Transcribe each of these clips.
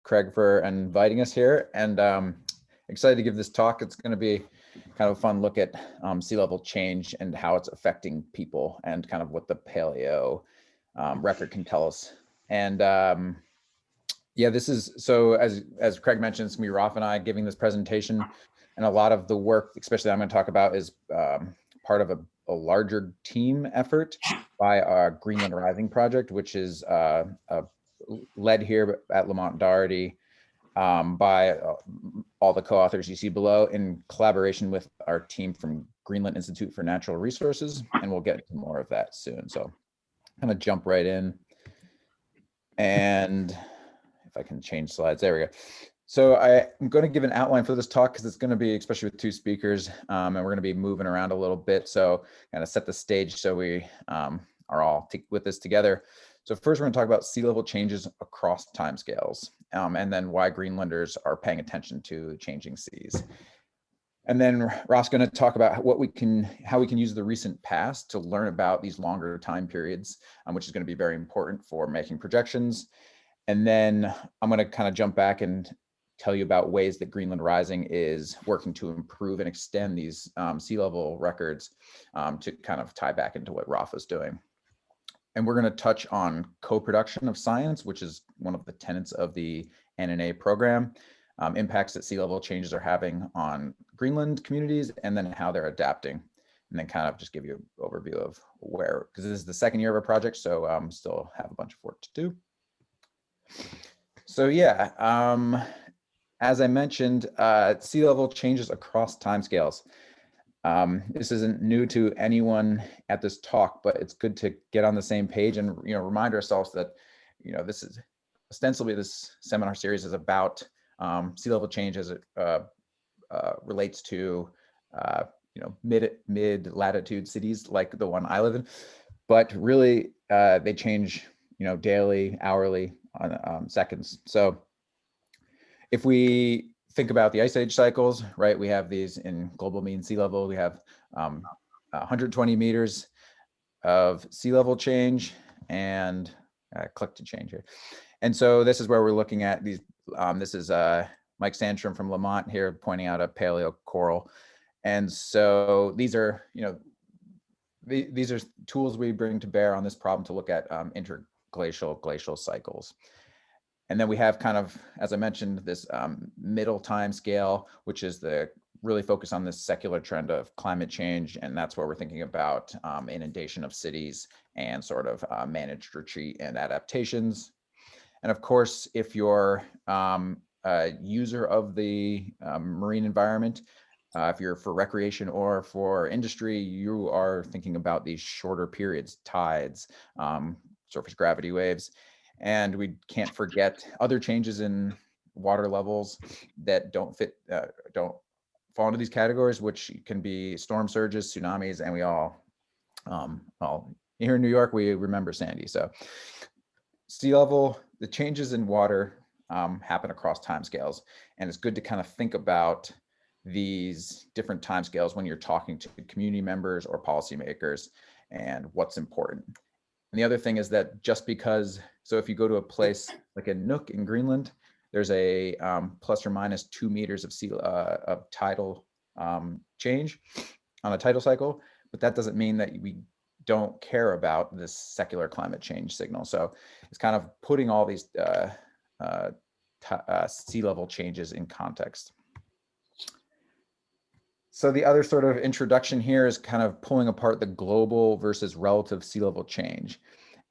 Craig for inviting us here, and excited to give this talk. It's going to be kind of a fun look at sea level change and how it's affecting people and kind of what the Paleo record can tell us. And yeah, this is, so as Craig mentioned, it's going to be Rafa and I giving this presentation, and a lot of the work, especially I'm going to talk about, is part of a larger team effort by our Greenland Rising project, which is led here at Lamont Doherty by all the co-authors you see below, in collaboration with our team from Greenland Institute for Natural Resources, and we'll get to more of that soon. So I'm gonna jump right in, and if I can change slides, there we go. So I'm going to give an outline for this talk because it's going to be, especially with two speakers, and we're going to be moving around a little bit. So kind of set the stage so we are all with this together. So first, we're going to talk about sea level changes across timescales, and then why Greenlanders are paying attention to changing seas. And then Ross going to talk about how we can use the recent past to learn about these longer time periods, which is going to be very important for making projections. And then I'm going to kind of jump back and tell you about ways that Greenland Rising is working to improve and extend these sea level records to kind of tie back into what Rafa's doing. And we're going to touch on co-production of science, which is one of the tenets of the NNA program, impacts that sea level changes are having on Greenland communities, and then how they're adapting. And then kind of just give you an overview of where, because this is the second year of our project, so still have a bunch of work to do. So yeah, as I mentioned, sea level changes across timescales. This isn't new to anyone at this talk, but it's good to get on the same page and remind ourselves that this is ostensibly, this seminar series is about sea level change as it relates to mid latitude cities like the one I live in, but really they change daily, hourly, on seconds. So if we think about the ice age cycles, right, we have these in global mean sea level. We have 120 meters of sea level change, and click to change here. And so this is where we're looking at these. This is Mike Sandstrom from Lamont here pointing out a paleo coral. And so these are, these are tools we bring to bear on this problem to look at interglacial glacial cycles. And then we have kind of, as I mentioned, this middle time scale, which is the really focus on this secular trend of climate change. And that's where we're thinking about inundation of cities and sort of managed retreat and adaptations. And of course, if you're a user of the marine environment, if you're for recreation or for industry, you are thinking about these shorter periods, tides, surface gravity waves. And we can't forget other changes in water levels that don't fall into these categories, which can be storm surges, tsunamis, and we all here in New York, we remember Sandy. So sea level, the changes in water happen across timescales, and it's good to kind of think about these different timescales when you're talking to community members or policymakers and what's important. And the other thing is that just because, so if you go to a place like a Nuuk in Greenland, there's a plus or minus 2 meters of tidal change on a tidal cycle, but that doesn't mean that we don't care about this secular climate change signal. So it's kind of putting all these sea level changes in context. So the other sort of introduction here is kind of pulling apart the global versus relative sea level change.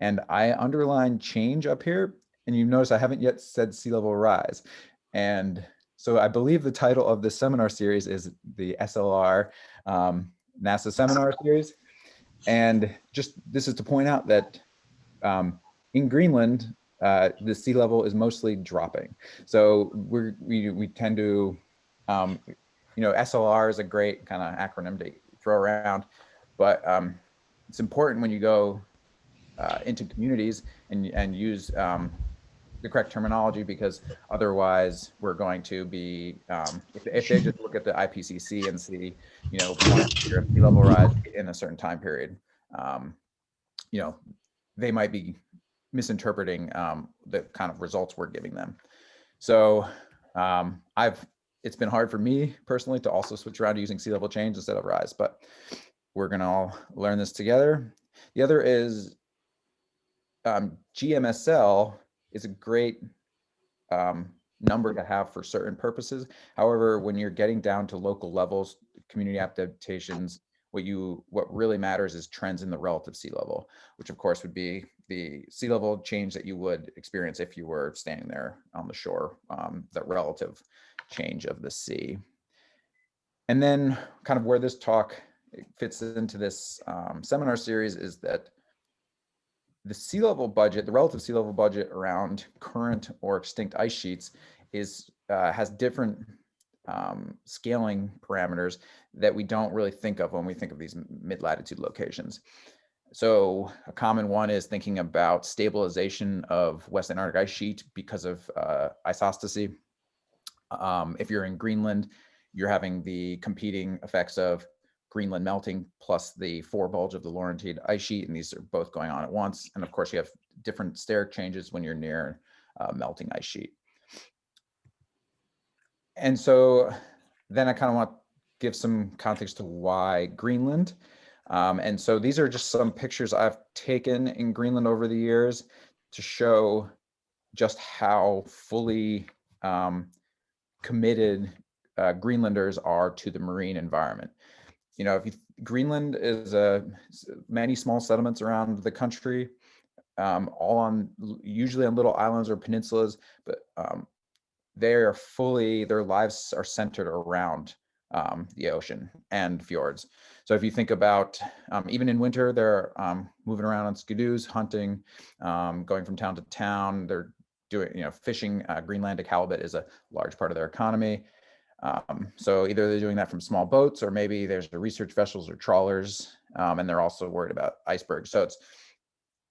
And I underlined change up here, and you notice I haven't yet said sea level rise. And so I believe the title of this seminar series is the SLR NASA seminar series. And just this is to point out that in Greenland, the sea level is mostly dropping. So we tend to, SLR is a great kind of acronym to throw around, but it's important when you go into communities and use the correct terminology, because otherwise we're going to be, if they just look at the IPCC and see, 1 meter of sea level rise in a certain time period, they might be misinterpreting the kind of results we're giving them. So it's been hard for me personally to also switch around to using sea level change instead of rise, but we're gonna all learn this together. The other is GMSL is a great number to have for certain purposes. However, when you're getting down to local levels, community adaptations, what really matters is trends in the relative sea level, which of course would be the sea level change that you would experience if you were standing there on the shore, the relative change of the sea. And then kind of where this talk fits into this seminar series is that the sea level budget, the relative sea level budget around current or extinct ice sheets has different scaling parameters that we don't really think of when we think of these mid-latitude locations. So a common one is thinking about stabilization of West Antarctic ice sheet because of isostasy. If you're in Greenland, you're having the competing effects of Greenland melting plus the forebulge of the Laurentide ice sheet, and these are both going on at once. And of course, you have different steric changes when you're near melting ice sheet. And so then I kind of want to give some context to why Greenland. And so these are just some pictures I've taken in Greenland over the years to show just how fully committed Greenlanders are to the marine environment. You know, Greenland is many small settlements around the country, usually on little islands or peninsulas, but their lives are centered around the ocean and fjords. So if you think about, even in winter, they're moving around on skidoos, hunting, going from town to town. They're doing, fishing. Greenlandic halibut is a large part of their economy. So either they're doing that from small boats, or maybe there's the research vessels or trawlers, and they're also worried about icebergs. So it's,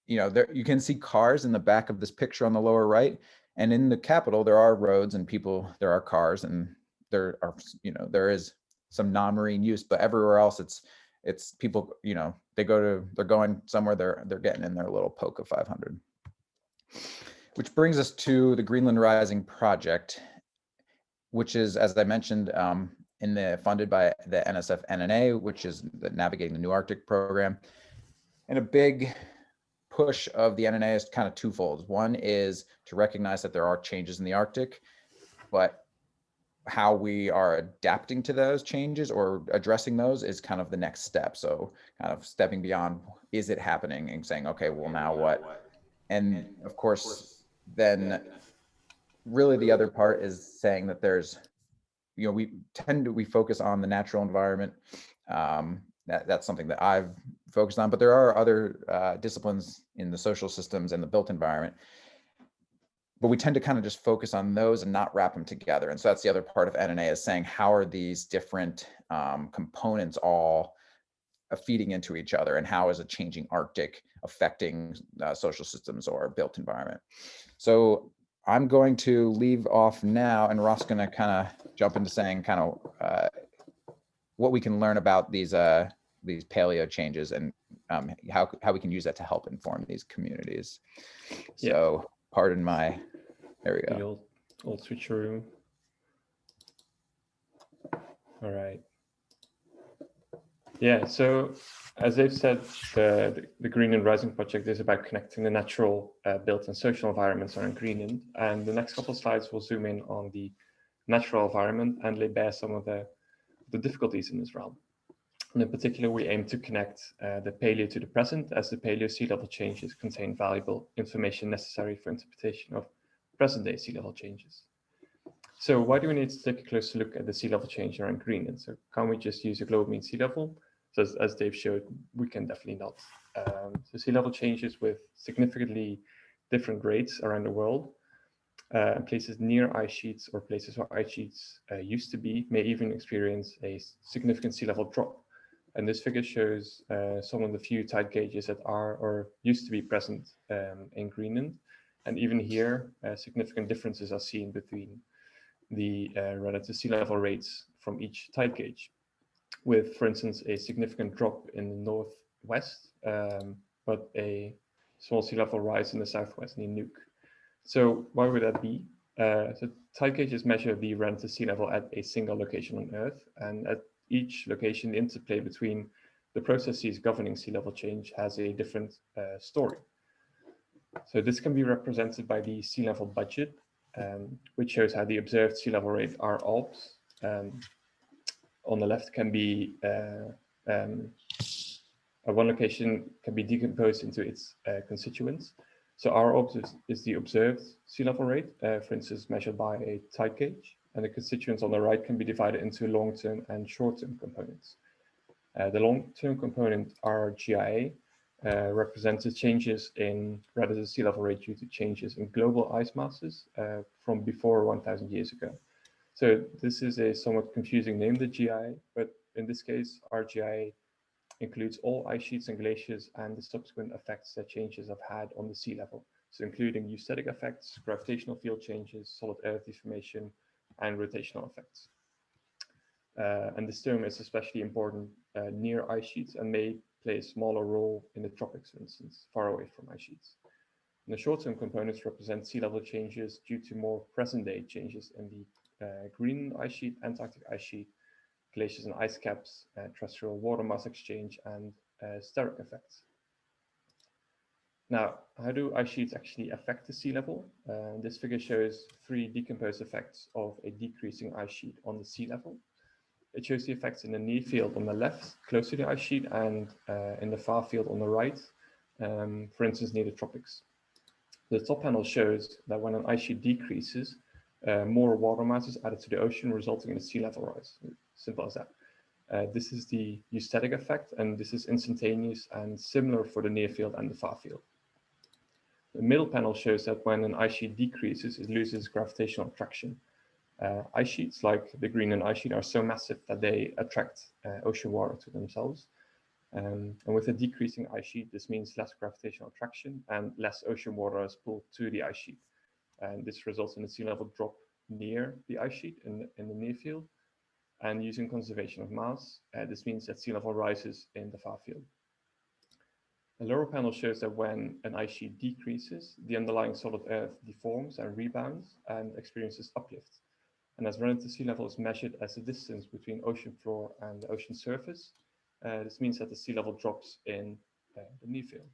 you can see cars in the back of this picture on the lower right, and in the capital there are roads and people, there are cars, and there are, there is some non-marine use, but everywhere else it's people, they're going somewhere, they're getting in their little Polka 500. Which brings us to the Greenland Rising project, which is, as I mentioned, funded by the NSF NNA, which is the Navigating the New Arctic program. And a big push of the NNA is kind of twofold. One is to recognize that there are changes in the Arctic, but how we are adapting to those changes or addressing those is kind of the next step. So kind of stepping beyond, is it happening, and saying, okay, well, now what? And of course, then really the other part is saying that there's, we focus on the natural environment. That's something that I've focused on, but there are other disciplines in the social systems and the built environment, but we tend to kind of just focus on those and not wrap them together. And so that's the other part of NNA, is saying, how are these different components all feeding into each other, and how is a changing Arctic affecting social systems or built environment? So I'm going to leave off now, and Ross is going to kind of jump into saying kind of what we can learn about these paleo changes, and how we can use that to help inform these communities. So pardon my, there we go. The old switcheroo. All right. Yeah, so as they've said, the Greenland Rising project is about connecting the natural, built and social environments around Greenland. And the next couple of slides will zoom in on the natural environment and lay bare some of the difficulties in this realm. And in particular, we aim to connect the paleo to the present, as the paleo sea level changes contain valuable information necessary for interpretation of present-day sea level changes. So why do we need to take a closer look at the sea level change around Greenland? So can't we just use a global mean sea level? So as Dave showed, we can definitely not. So sea level changes with significantly different rates around the world. Places near ice sheets or places where ice sheets used to be may even experience a significant sea level drop. And this figure shows some of the few tide gauges that are or used to be present in Greenland. And even here, significant differences are seen between the relative sea level rates from each tide gauge, with, for instance, a significant drop in the northwest, but a small sea level rise in the southwest near Nuuk. So why would that be? So tide gauges measure the relative sea level at a single location on Earth, and at each location, the interplay between the processes governing sea level change has a different story. So this can be represented by the sea level budget, which shows how the observed sea level rate R obs on the left can be one location can be decomposed into its constituents. So R obs is the observed sea level rate, for instance, measured by a tide gauge, and the constituents on the right can be divided into long-term and short-term components. The long-term component RGIA represents the changes in relative sea level rate due to changes in global ice masses from before 1,000 years ago. So this is a somewhat confusing name, the GIA, but in this case, RGIA includes all ice sheets and glaciers and the subsequent effects that changes have had on the sea level. So including eustatic effects, gravitational field changes, solid earth deformation, and rotational effects. And this term is especially important near ice sheets and may play a smaller role in the tropics, for instance, far away from ice sheets. And the short-term components represent sea level changes due to more present-day changes in the Greenland ice sheet, Antarctic ice sheet, glaciers and ice caps, terrestrial water mass exchange, and steric effects. Now, how do ice sheets actually affect the sea level? This figure shows 3 decomposed effects of a decreasing ice sheet on the sea level. It shows the effects in the near field on the left, close to the ice sheet, and in the far field on the right, for instance, near the tropics. The top panel shows that when an ice sheet decreases, more water mass is added to the ocean, resulting in a sea level rise. Simple as that. This is the eustatic effect, and this is instantaneous and similar for the near field and the far field. The middle panel shows that when an ice sheet decreases, it loses gravitational attraction. Ice sheets, like the Greenland ice sheet, are so massive that they attract ocean water to themselves. And with a decreasing ice sheet, this means less gravitational attraction and less ocean water is pulled to the ice sheet. And this results in a sea level drop near the ice sheet in the near field. And using conservation of mass, this means that sea level rises in the far field. The lower panel shows that when an ice sheet decreases, the underlying solid earth deforms and rebounds and experiences uplift. And as relative sea level is measured as the distance between ocean floor and the ocean surface, this means that the sea level drops in the near field.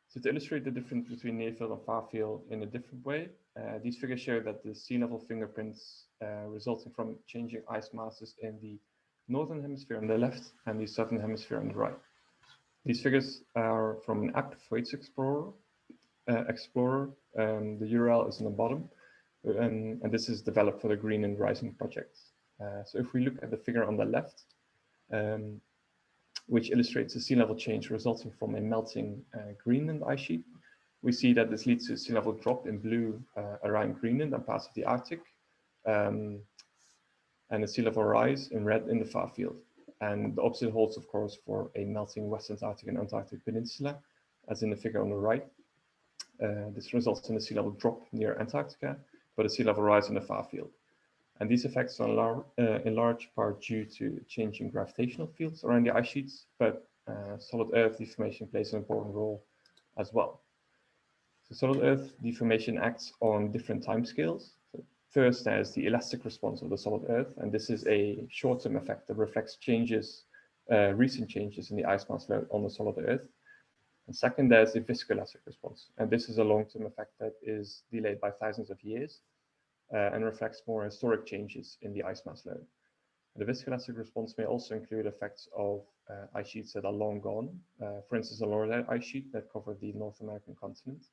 So to illustrate the difference between near field and far field in a different way, these figures show that the sea level fingerprints resulting from changing ice masses in the northern hemisphere on the left and the southern hemisphere on the right. These figures are from an app, Huy3 Explorer. The URL is on the bottom, and this is developed for the Greenland Rising project. So if we look at the figure on the left, which illustrates the sea level change resulting from a melting Greenland ice sheet, we see that this leads to a sea level drop in blue around Greenland and parts of the Arctic, and a sea level rise in red in the far field. And the opposite holds, of course, for a melting West Antarctic and Antarctic peninsula, as in the figure on the right. This results in a sea level drop near Antarctica, but a sea level rise in the far field. And these effects are in large part due to changing gravitational fields around the ice sheets, but solid earth deformation plays an important role as well. So solid earth deformation acts on different timescales. So first, there's the elastic response of the solid earth, and this is a short-term effect that reflects changes, recent changes in the ice mass load on the solid earth. And second, there's the viscoelastic response, and this is a long-term effect that is delayed by thousands of years and reflects more historic changes in the ice mass load. The viscoelastic response may also include effects of ice sheets that are long gone, for instance, a Laurentide ice sheet that covered the North American continent.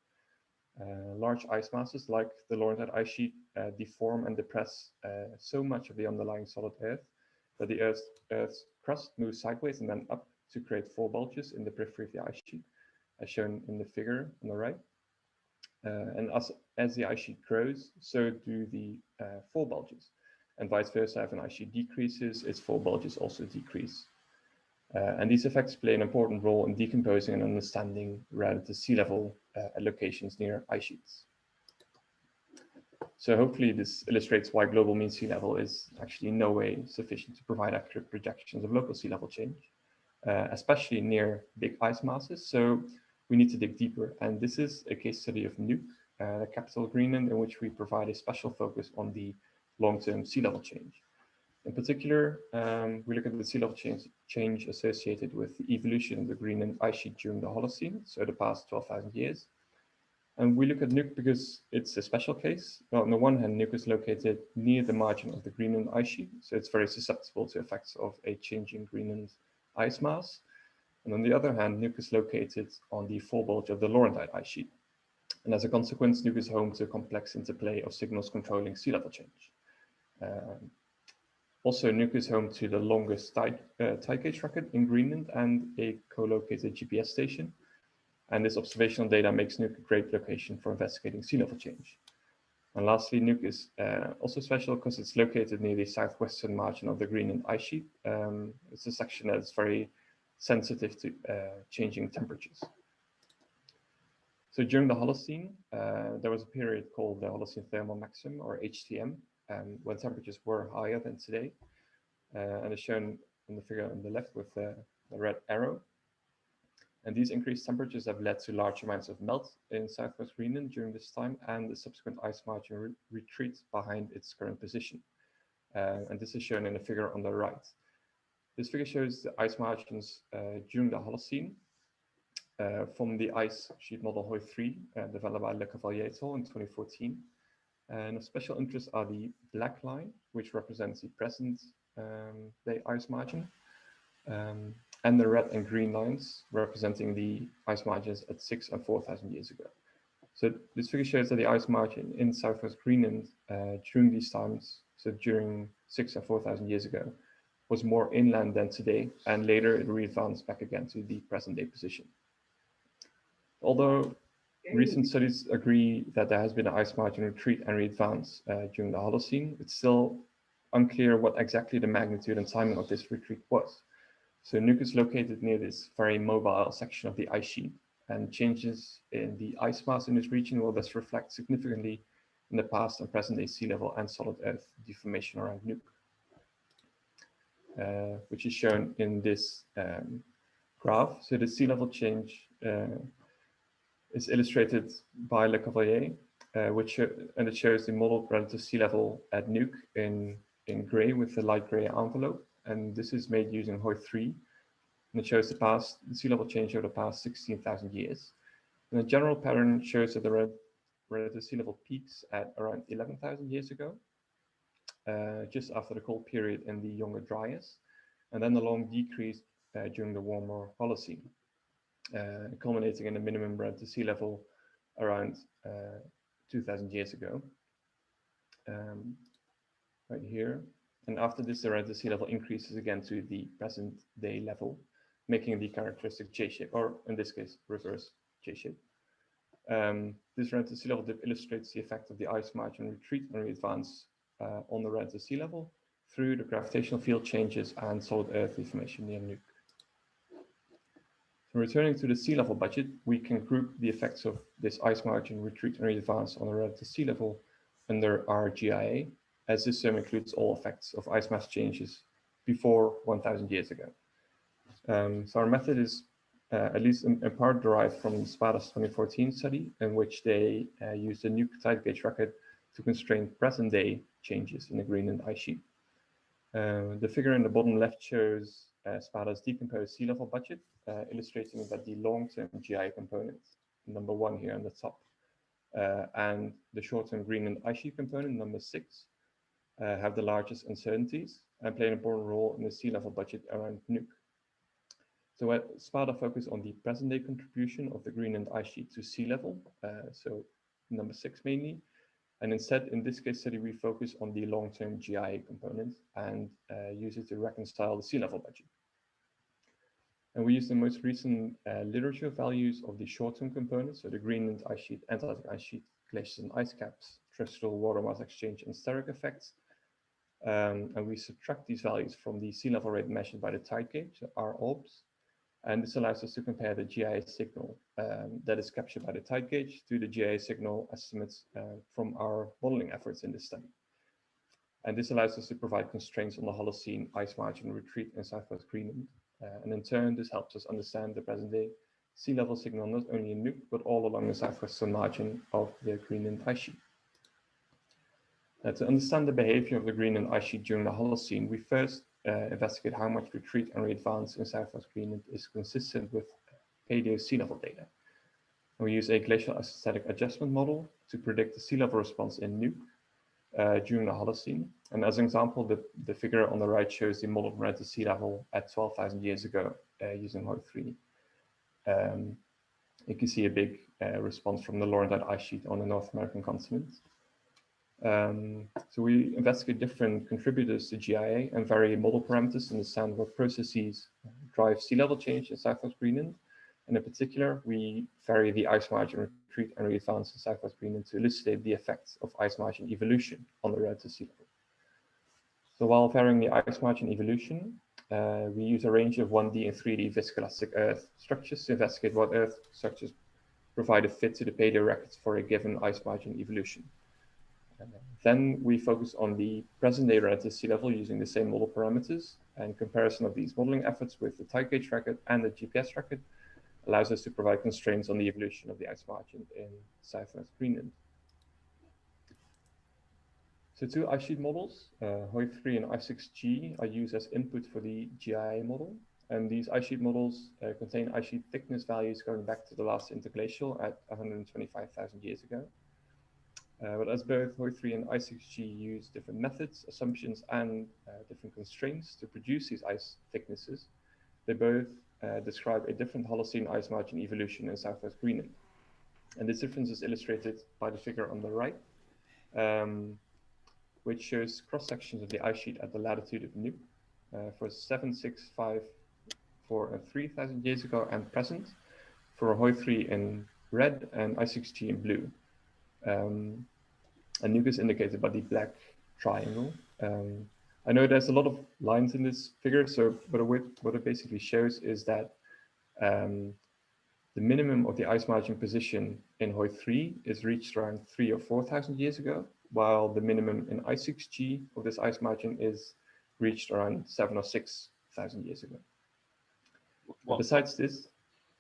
Large ice masses like the Laurentide ice sheet deform and depress so much of the underlying solid earth that the Earth's crust moves sideways and then up to create four bulges in the periphery of the ice sheet, as shown in the figure on the right. And as the ice sheet grows, so do the four bulges, and vice versa. If an ice sheet decreases, its four bulges also decrease. And these effects play an important role in decomposing and understanding relative sea level at locations near ice sheets. So hopefully this illustrates why global mean sea level is actually in no way sufficient to provide accurate projections of local sea level change, especially near big ice masses. So we need to dig deeper. And this is a case study of Nuuk, the capital Greenland, in which we provide a special focus on the long-term sea level change. In particular, we look at the sea level change associated with the evolution of the Greenland ice sheet during the Holocene, so the past 12,000 years. And we look at Nuuk because it's a special case. Well, on the one hand, Nuuk is located near the margin of the Greenland ice sheet, so it's very susceptible to effects of a changing Greenland ice mass. And on the other hand, Nuuk is located on the forebulge of the Laurentide ice sheet. And as a consequence, Nuuk is home to a complex interplay of signals controlling sea level change. Also, Nuuk is home to the longest tide gauge record in Greenland and a co-located GPS station. And this observational data makes Nuuk a great location for investigating sea level change. And lastly, Nuuk is also special because it's located near the southwestern margin of the Greenland ice sheet. It's a section that is very sensitive to changing temperatures. So during the Holocene, there was a period called the Holocene thermal maximum, or HTM, when temperatures were higher than today. And it's shown in the figure on the left with the red arrow. And these increased temperatures have led to large amounts of melt in Southwest Greenland during this time, and the subsequent ice margin retreat behind its current position. And this is shown in the figure on the right. This figure shows the ice margins during the Holocene from the ice sheet model Huy3 developed by Le Cavalier et al. In 2014. And of special interest are the black line, which represents the present day ice margin, and the red and green lines representing the ice margins at 6,000 and 4,000 years ago. So this figure shows that the ice margin in Southwest Greenland during these times, so during 6,000 and 4,000 years ago, was more inland than today, and later it readvanced back again to the present day position. Although recent studies agree that there has been an ice margin retreat and readvance during the Holocene, it's still unclear what exactly the magnitude and timing of this retreat was. So Nuuk is located near this very mobile section of the ice sheet, and changes in the ice mass in this region will thus reflect significantly in the past and present day sea level and solid earth deformation around Nuuk, which is shown in this graph. So the sea level change is illustrated by Le Cavalier, and it shows the modeled relative sea level at Nuuk in gray with the light gray envelope. And this is made using Huy3, and it shows the sea level change over the past 16,000 years. And the general pattern shows that the relative sea level peaks at around 11,000 years ago, just after the cold period in the Younger Dryas, and then a long decrease during the warmer Holocene, culminating in a minimum relative sea level around 2,000 years ago, right here. And after this, the relative sea level increases again to the present day level, making the characteristic J-shape, or in this case, reverse J-shape. This relative sea level dip illustrates the effect of the ice margin retreat and readvance on the relative sea level through the gravitational field changes and solid earth deformation near Nuuk. So returning to the sea level budget, we can group the effects of this ice margin retreat and readvance on the relative sea level under our GIA, as this term includes all effects of ice mass changes before 1,000 years ago. So our method is at least in part derived from Spada's 2014 study, in which they used the Nuuk tide gauge record to constrain present day changes in the Greenland ice sheet. The figure in the bottom left shows Spada's decomposed sea level budget, illustrating that the long-term GIA component, number 1 here on the top, and the short-term Greenland ice sheet component, number 6, have the largest uncertainties and play an important role in the sea level budget around Nuuk. So Spada focused on the present day contribution of the Greenland ice sheet to sea level, so number 6 mainly, and instead in this case study we focus on the long-term GIA component and use it to reconcile the sea level budget. And we use the most recent literature values of the short-term components, so the Greenland ice sheet, Antarctic ice sheet, glaciers and ice caps, terrestrial water mass exchange and steric effects. And we subtract these values from the sea level rate measured by the tide gauge, so our OBS. And this allows us to compare the GIA signal that is captured by the tide gauge to the GIA signal estimates from our modeling efforts in this study. And this allows us to provide constraints on the Holocene ice margin retreat in Southwest Greenland. And in turn, this helps us understand the present day sea level signal not only in Nuuk, but all along the southwestern margin of the Greenland ice sheet. To understand the behavior of the Greenland ice sheet during the Holocene, we first investigate how much retreat and readvance in Southwest Greenland is consistent with Paleo sea level data. And we use a glacial isostatic adjustment model to predict the sea level response in Nuuk during the Holocene. And as an example, the figure on the right shows the modeled relative sea level at 12,000 years ago using Huy3. You can see a big response from the Laurentide ice sheet on the North American continent. So we investigate different contributors to GIA and vary model parameters to understand what processes drive sea level change in Southwest Greenland. And in particular, we vary the ice margin retreat and readvance in Southwest Greenland to elucidate the effects of ice margin evolution on the relative sea level. So while varying the ice margin evolution, we use a range of 1D and 3D viscoelastic Earth structures to investigate what Earth structures provide a fit to the Paleo records for a given ice margin evolution. Then we focus on the present day relative sea level using the same model parameters, and comparison of these modeling efforts with the tide gauge record and the GPS record allows us to provide constraints on the evolution of the ice margin in Southwest Greenland. So two ice sheet models, Huy3 and ICE6G, are used as input for the GIA model. And these ice sheet models contain ice sheet thickness values going back to the last interglacial at 125,000 years ago. But as both Huy3 and ICE6G use different methods, assumptions, and different constraints to produce these ice thicknesses, they both describe a different Holocene ice margin evolution in Southwest Greenland. And this difference is illustrated by the figure on the right, which shows cross-sections of the ice sheet at the latitude of Nuuk for 7, 6, 5, 4, and 3,000 years ago and present, for Huy3 in red and ICE6G in blue. And Nuuk is indicated by the black triangle. I know there's a lot of lines in this figure, so what it basically shows is that the minimum of the ice margin position in Huy3 is reached around 3,000 or 4,000 years ago, while the minimum in ICE6G of this ice margin is reached around 7,000 or 6,000 years ago. Besides this,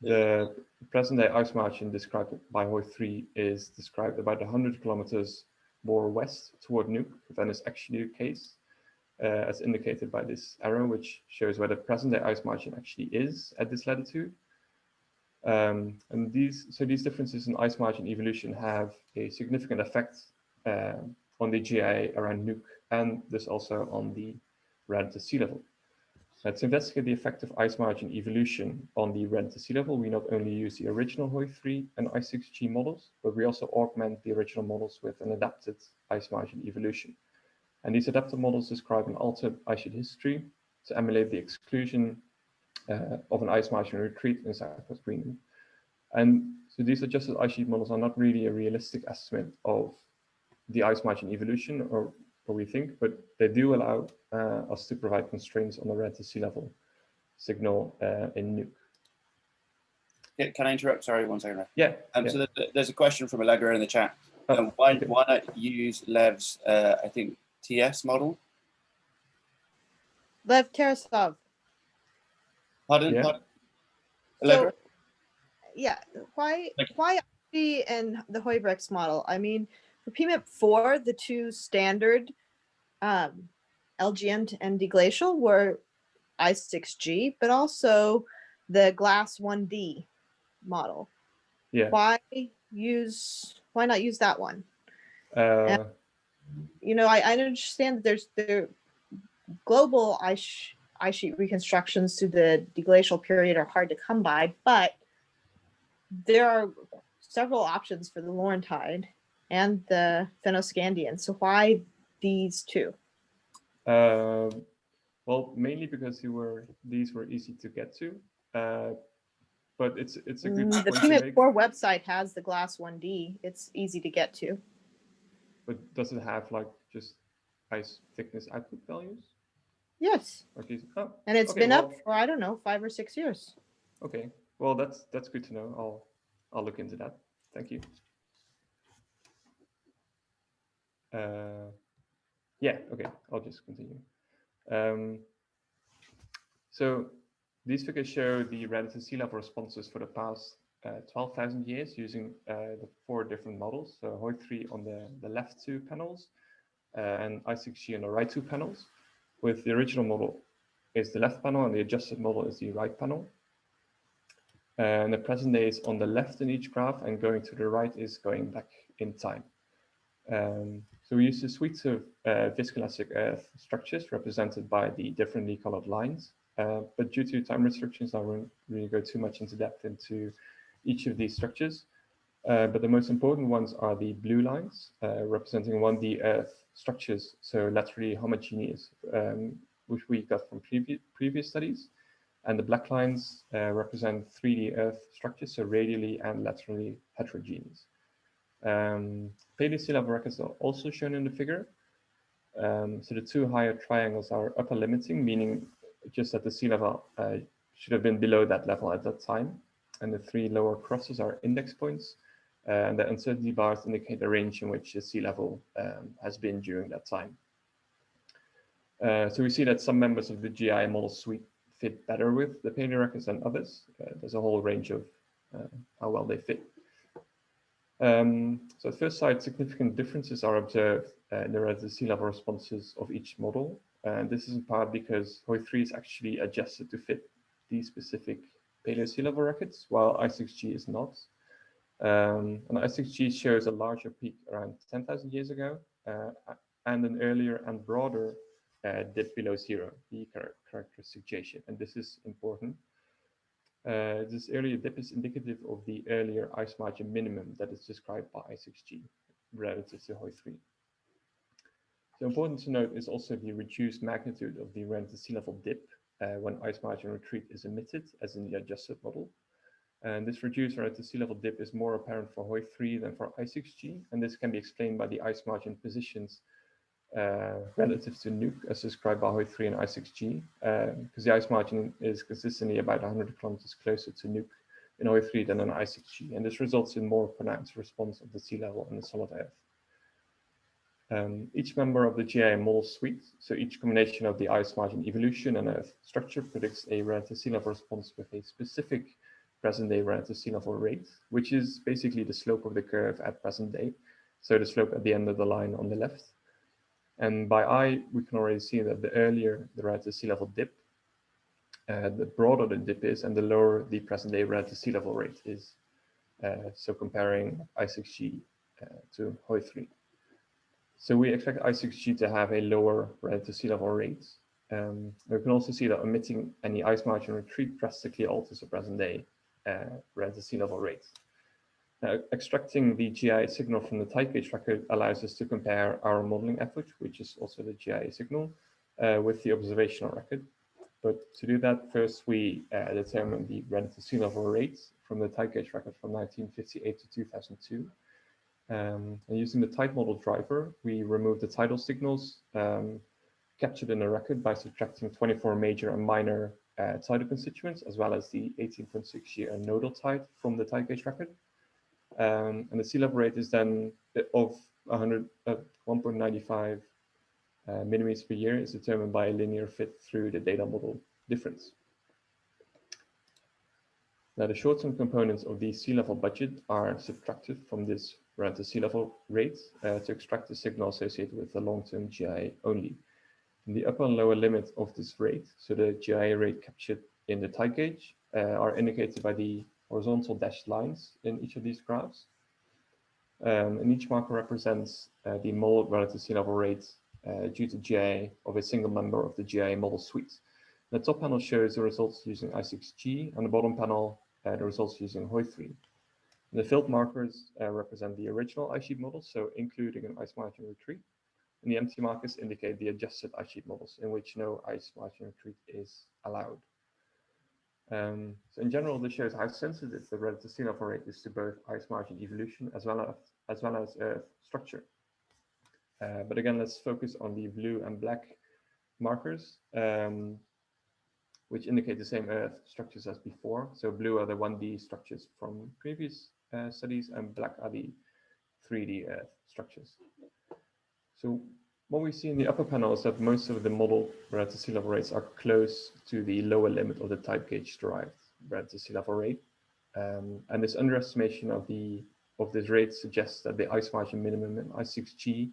the present day ice margin described by Huy3 is described about 100 kilometers more west toward Nuuk than is actually the case, as indicated by this arrow, which shows where the present day ice margin actually is at this latitude. And these differences in ice margin evolution have a significant effect on the GIA around Nuuk, and this also on the relative sea level. To investigate the effect of ice margin evolution on the relative sea level, we not only use the original Huy3 and ICE6G models, but we also augment the original models with an adapted ice margin evolution. And these adapted models describe an altered ice sheet history to emulate the exclusion of an ice margin retreat in Southwest Greenland. And so these adjusted ice sheet models are not really a realistic estimate of the ice margin evolution, or we think, but they do allow us to provide constraints on the relative sea level signal in Nuuk. Yeah, can I interrupt? Sorry, 1 second. Yeah. So there's a question from Allegra in the chat. Why not use Lev's, I think, TS model? Lev Tarasov. Pardon? Yeah. Pardon? Allegra? So, yeah, why in the Huy3 model? I mean, for PMIP4, the two standard LGM and Glacial were ICE6G, but also the Glass 1D model. Yeah. Why not use that one? And, I understand that there's global ice sheet reconstructions to the deglacial period are hard to come by, but there are several options for the Laurentide and the Fennoscandian. So why these two? Well, mainly because these were easy to get to, but it's a good The point to make. PMIP4 website has the Glass 1D. It's easy to get to. But does it have like just ice thickness output values? Yes. Okay. Oh, And it's okay, been up for, I don't know, 5 or 6 years. Okay. Well, that's good to know. I'll look into that. Thank you. Yeah. Okay. I'll just continue. So These figures show the relative sea level responses for the past 12,000 years using the 4 different models. So Huy3 on the left 2 panels and ICE6G on the right 2 panels, with the original model is the left panel and the adjusted model is the right panel. And the present day is on the left in each graph, and going to the right is going back in time. So we use a suite of viscoelastic earth structures represented by the differently colored lines. But due to time restrictions, I won't really go too much into depth into each of these structures. But the most important ones are the blue lines, representing 1D earth structures, so laterally homogeneous, which we got from previous studies. And the black lines represent 3D earth structures, so radially and laterally heterogeneous. Paleo sea level records are also shown in the figure. So the 2 higher triangles are upper limiting, meaning just that the sea level should have been below that level at that time. And the 3 lower crosses are index points. And the uncertainty bars indicate the range in which the sea level has been during that time. So we see that some members of the GIA model suite fit better with the paleo records than others. There's a whole range of how well they fit. So at first sight, significant differences are observed in the relative sea level responses of each model. And this is in part because Huy3 is actually adjusted to fit these specific paleo sea level records, while ICE6G is not. And ICE6G shows a larger peak around 10,000 years ago, and an earlier and broader dip below zero, the characteristic J shape. And this is important. This earlier dip is indicative of the earlier ice margin minimum that is described by ICE6G relative to Huy3. So important to note is also the reduced magnitude of the relative sea level dip when ice margin retreat is emitted, as in the adjusted model. And this reduced relative sea level dip is more apparent for Huy3 than for ICE6G, and this can be explained by the ice margin positions relative to Nuuk, as described by Huy3 and ICE6G, because the ice margin is consistently about 100 kilometers closer to Nuuk in Huy3 than on ICE6G, and this results in more pronounced response of the sea level in the solid earth. Each member of the GIA model suite, so each combination of the ice margin evolution and earth structure, predicts a relative sea level response with a specific present day relative sea level rate, which is basically the slope of the curve at present day, so the slope at the end of the line on the left. And by eye, we can already see that the earlier the relative sea level dip, the broader the dip is, and the lower the present day relative sea level rate is. So comparing ICE6G to Huy3. So we expect ICE6G to have a lower relative sea level rate. We can also see that omitting any ice margin retreat drastically alters the present day relative sea level rate. Now, extracting the GIA signal from the tide gauge record allows us to compare our modeling effort, which is also the GIA signal, with the observational record. But to do that, first we determine the relative sea level rate from the tide gauge record from 1958 to 2002. And using the tide model driver, we remove the tidal signals captured in the record by subtracting 24 major and minor tidal constituents, as well as the 18.6 year nodal tide from the tide gauge record. And the sea level rate is then of 1.95 millimeters per year is determined by a linear fit through the data model difference. Now, the short-term components of the sea level budget are subtracted from this relative sea level rate to extract the signal associated with the long-term GIA only. And the upper and lower limit of this rate, so the GIA rate captured in the tide gauge, are indicated by the horizontal dashed lines in each of these graphs. And each marker represents the model relative sea level rate due to GIA of a single member of the GIA model suite. The top panel shows the results using ICE6G, and the bottom panel the results using Huy3. The filled markers represent the original ice sheet models, so including an ice margin retreat. And the empty markers indicate the adjusted ice sheet models, in which no ice margin retreat is allowed. So in general, this shows how sensitive the relative sea level rate is to both ice margin evolution as well as earth structure. But again, let's focus on the blue and black markers, which indicate the same earth structures as before. So blue are the 1D structures from previous studies, and black are the 3D earth structures. So what we see in the upper panel is that most of the model relative sea level rates are close to the lower limit of the type gauge derived relative sea level rate. And this underestimation of this rate suggests that the ice margin minimum in ICE6G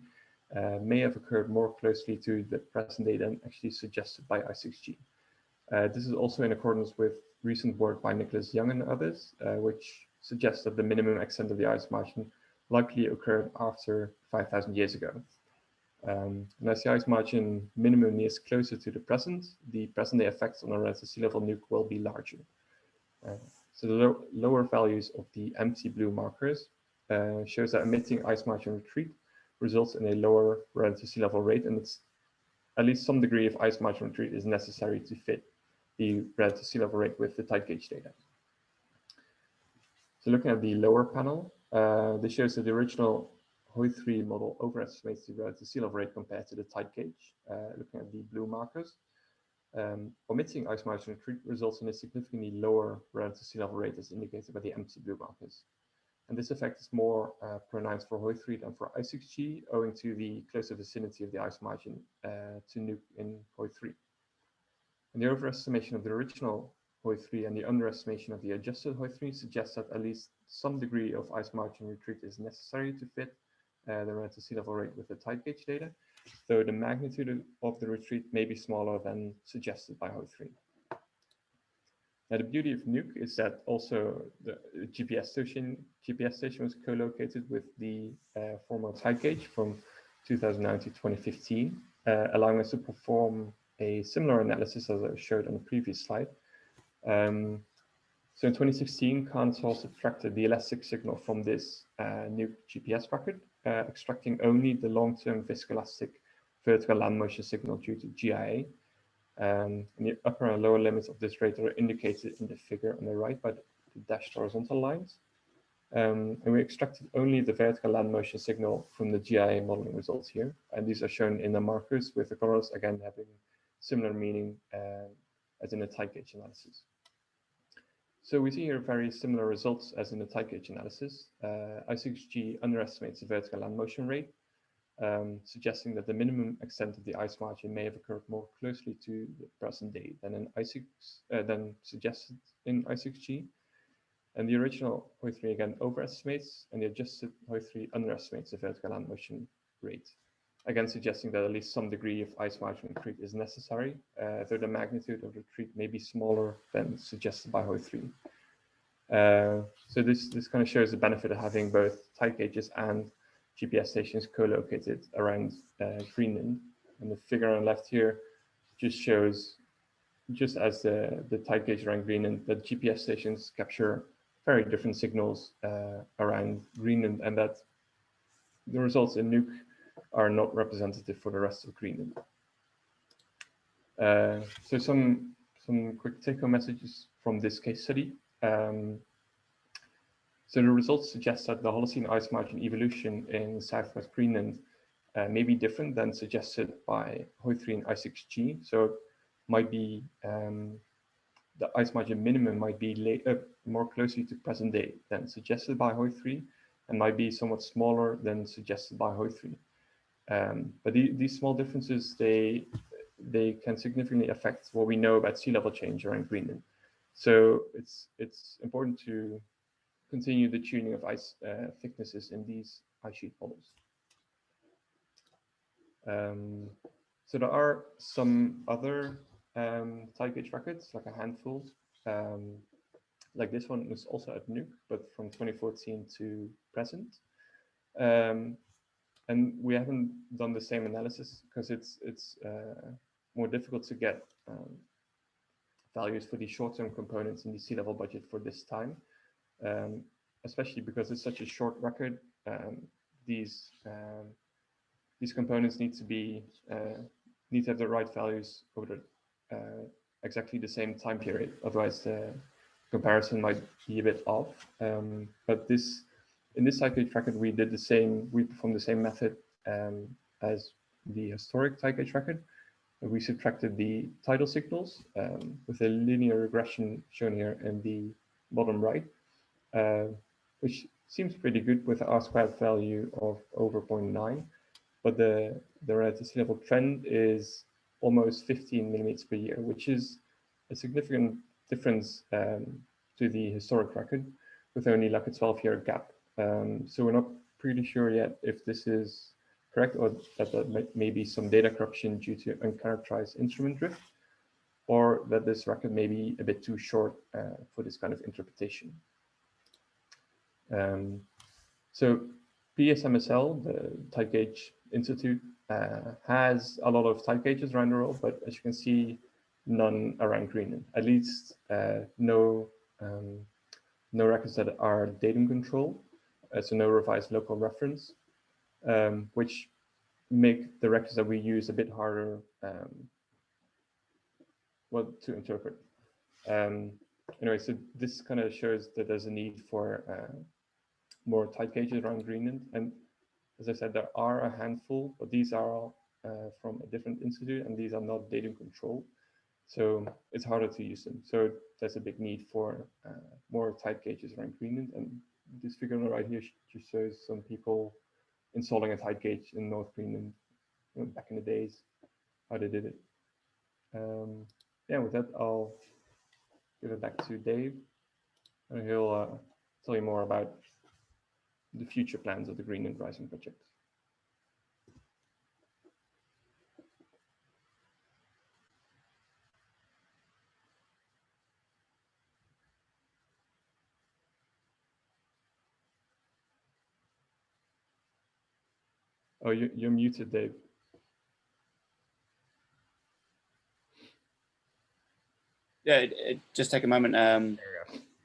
may have occurred more closely to the present day than actually suggested by ICE6G. This is also in accordance with recent work by Nicholas Young and others, which suggests that the minimum extent of the ice margin likely occurred after 5,000 years ago. And as the ice margin minimum nears closer to the present day effects on the relative sea level Nuuk will be larger. So the lower values of the empty blue markers shows that emitting ice margin retreat results in a lower relative sea level rate, and it's at least some degree of ice margin retreat is necessary to fit the relative sea level rate with the tide gauge data. So looking at the lower panel, this shows that the original Huy3 model overestimates the relative sea level rate compared to the tide gauge. Looking at the blue markers, omitting ice margin retreat results in a significantly lower relative sea level rate as indicated by the empty blue markers. And this effect is more pronounced for Huy3 than for ICE6G, owing to the closer vicinity of the ice margin to Nuuk in Huy3. And the overestimation of the original Huy3 and the underestimation of the adjusted Huy3 suggests that at least some degree of ice margin retreat is necessary to fit the relative sea level rate with the tide gauge data, though the magnitude of the retreat may be smaller than suggested by Huy3. Now, the beauty of Nuuk is that also the GPS station was co-located with the former tide gauge from 2009 to 2015, allowing us to perform a similar analysis as I showed on the previous slide. So in 2016, CANSOL subtracted the elastic signal from this Nuuk GPS record, extracting only the long-term viscoelastic vertical land motion signal due to GIA. And the upper and lower limits of this rate are indicated in the figure on the right by the dashed horizontal lines. And we extracted only the vertical land motion signal from the GIA modeling results here. And these are shown in the markers with the colors, again, having similar meaning as in the tide gauge analysis. So we see here very similar results as in the tide gauge analysis. ICE6G underestimates the vertical land motion rate, suggesting that the minimum extent of the ice margin may have occurred more closely to the present day than suggested in ICE6G. And the original Huy3 again overestimates, and the adjusted Huy3 underestimates the vertical land motion rate, again suggesting that at least some degree of ice margin retreat is necessary, though the magnitude of retreat may be smaller than suggested by Huy3. So this kind of shows the benefit of having both tide gauges and GPS stations co-located around Greenland. And the figure on the left here just shows, just as the tide gauge around Greenland, that GPS stations capture very different signals around Greenland, and that the results in Nuuk are not representative for the rest of Greenland. So some quick take-home messages from this case study. So the results suggest that the Holocene ice margin evolution in Southwest Greenland may be different than suggested by Huy3 and ICE6G. So it might be the ice margin minimum might be more closely to present day than suggested by Huy3, and might be somewhat smaller than suggested by Huy3. But these small differences, they can significantly affect what we know about sea level change around Greenland. So it's important to continue the tuning of ice thicknesses in these ice sheet models. So there are some other tide gauge records, like a handful. Like this one was also at Nuuk, but from 2014 to present. And we haven't done the same analysis because it's more difficult to get values for the short-term components in the sea level budget for this time, especially because it's such a short record. These components need to have the right values over exactly the same time period. Otherwise, the comparison might be a bit off. But in this tide gauge record, we performed the same method as the historic tide gauge record. We subtracted the tidal signals with a linear regression shown here in the bottom right, which seems pretty good with an R-squared value of over 0.9. But the the relative sea level trend is almost 15 millimeters per year, which is a significant difference to the historic record, with only like a 12-year gap. So we're not pretty sure yet if this is correct, or that may be some data corruption due to uncharacterized instrument drift, or that this record may be a bit too short for this kind of interpretation. So PSMSL, the Tide Gauge Institute, has a lot of tide gauges around the world, but as you can see, none around Greenland. At least no records that are datum controlled, so no revised local reference, which make the records that we use a bit harder to interpret. Anyway, so this kind of shows that there's a need for more tide gauges around Greenland. And as I said, there are a handful, but these are all from a different institute, and these are not datum controlled. So it's harder to use them. So there's a big need for more tide gauges around Greenland. And this figure on the right here just shows some people installing a tide gauge in North Greenland, back in the days, how they did it. Yeah, with that, I'll give it back to Dave, and he'll tell you more about the future plans of the Greenland Rising project. Oh, you're muted, Dave. Yeah, just take a moment.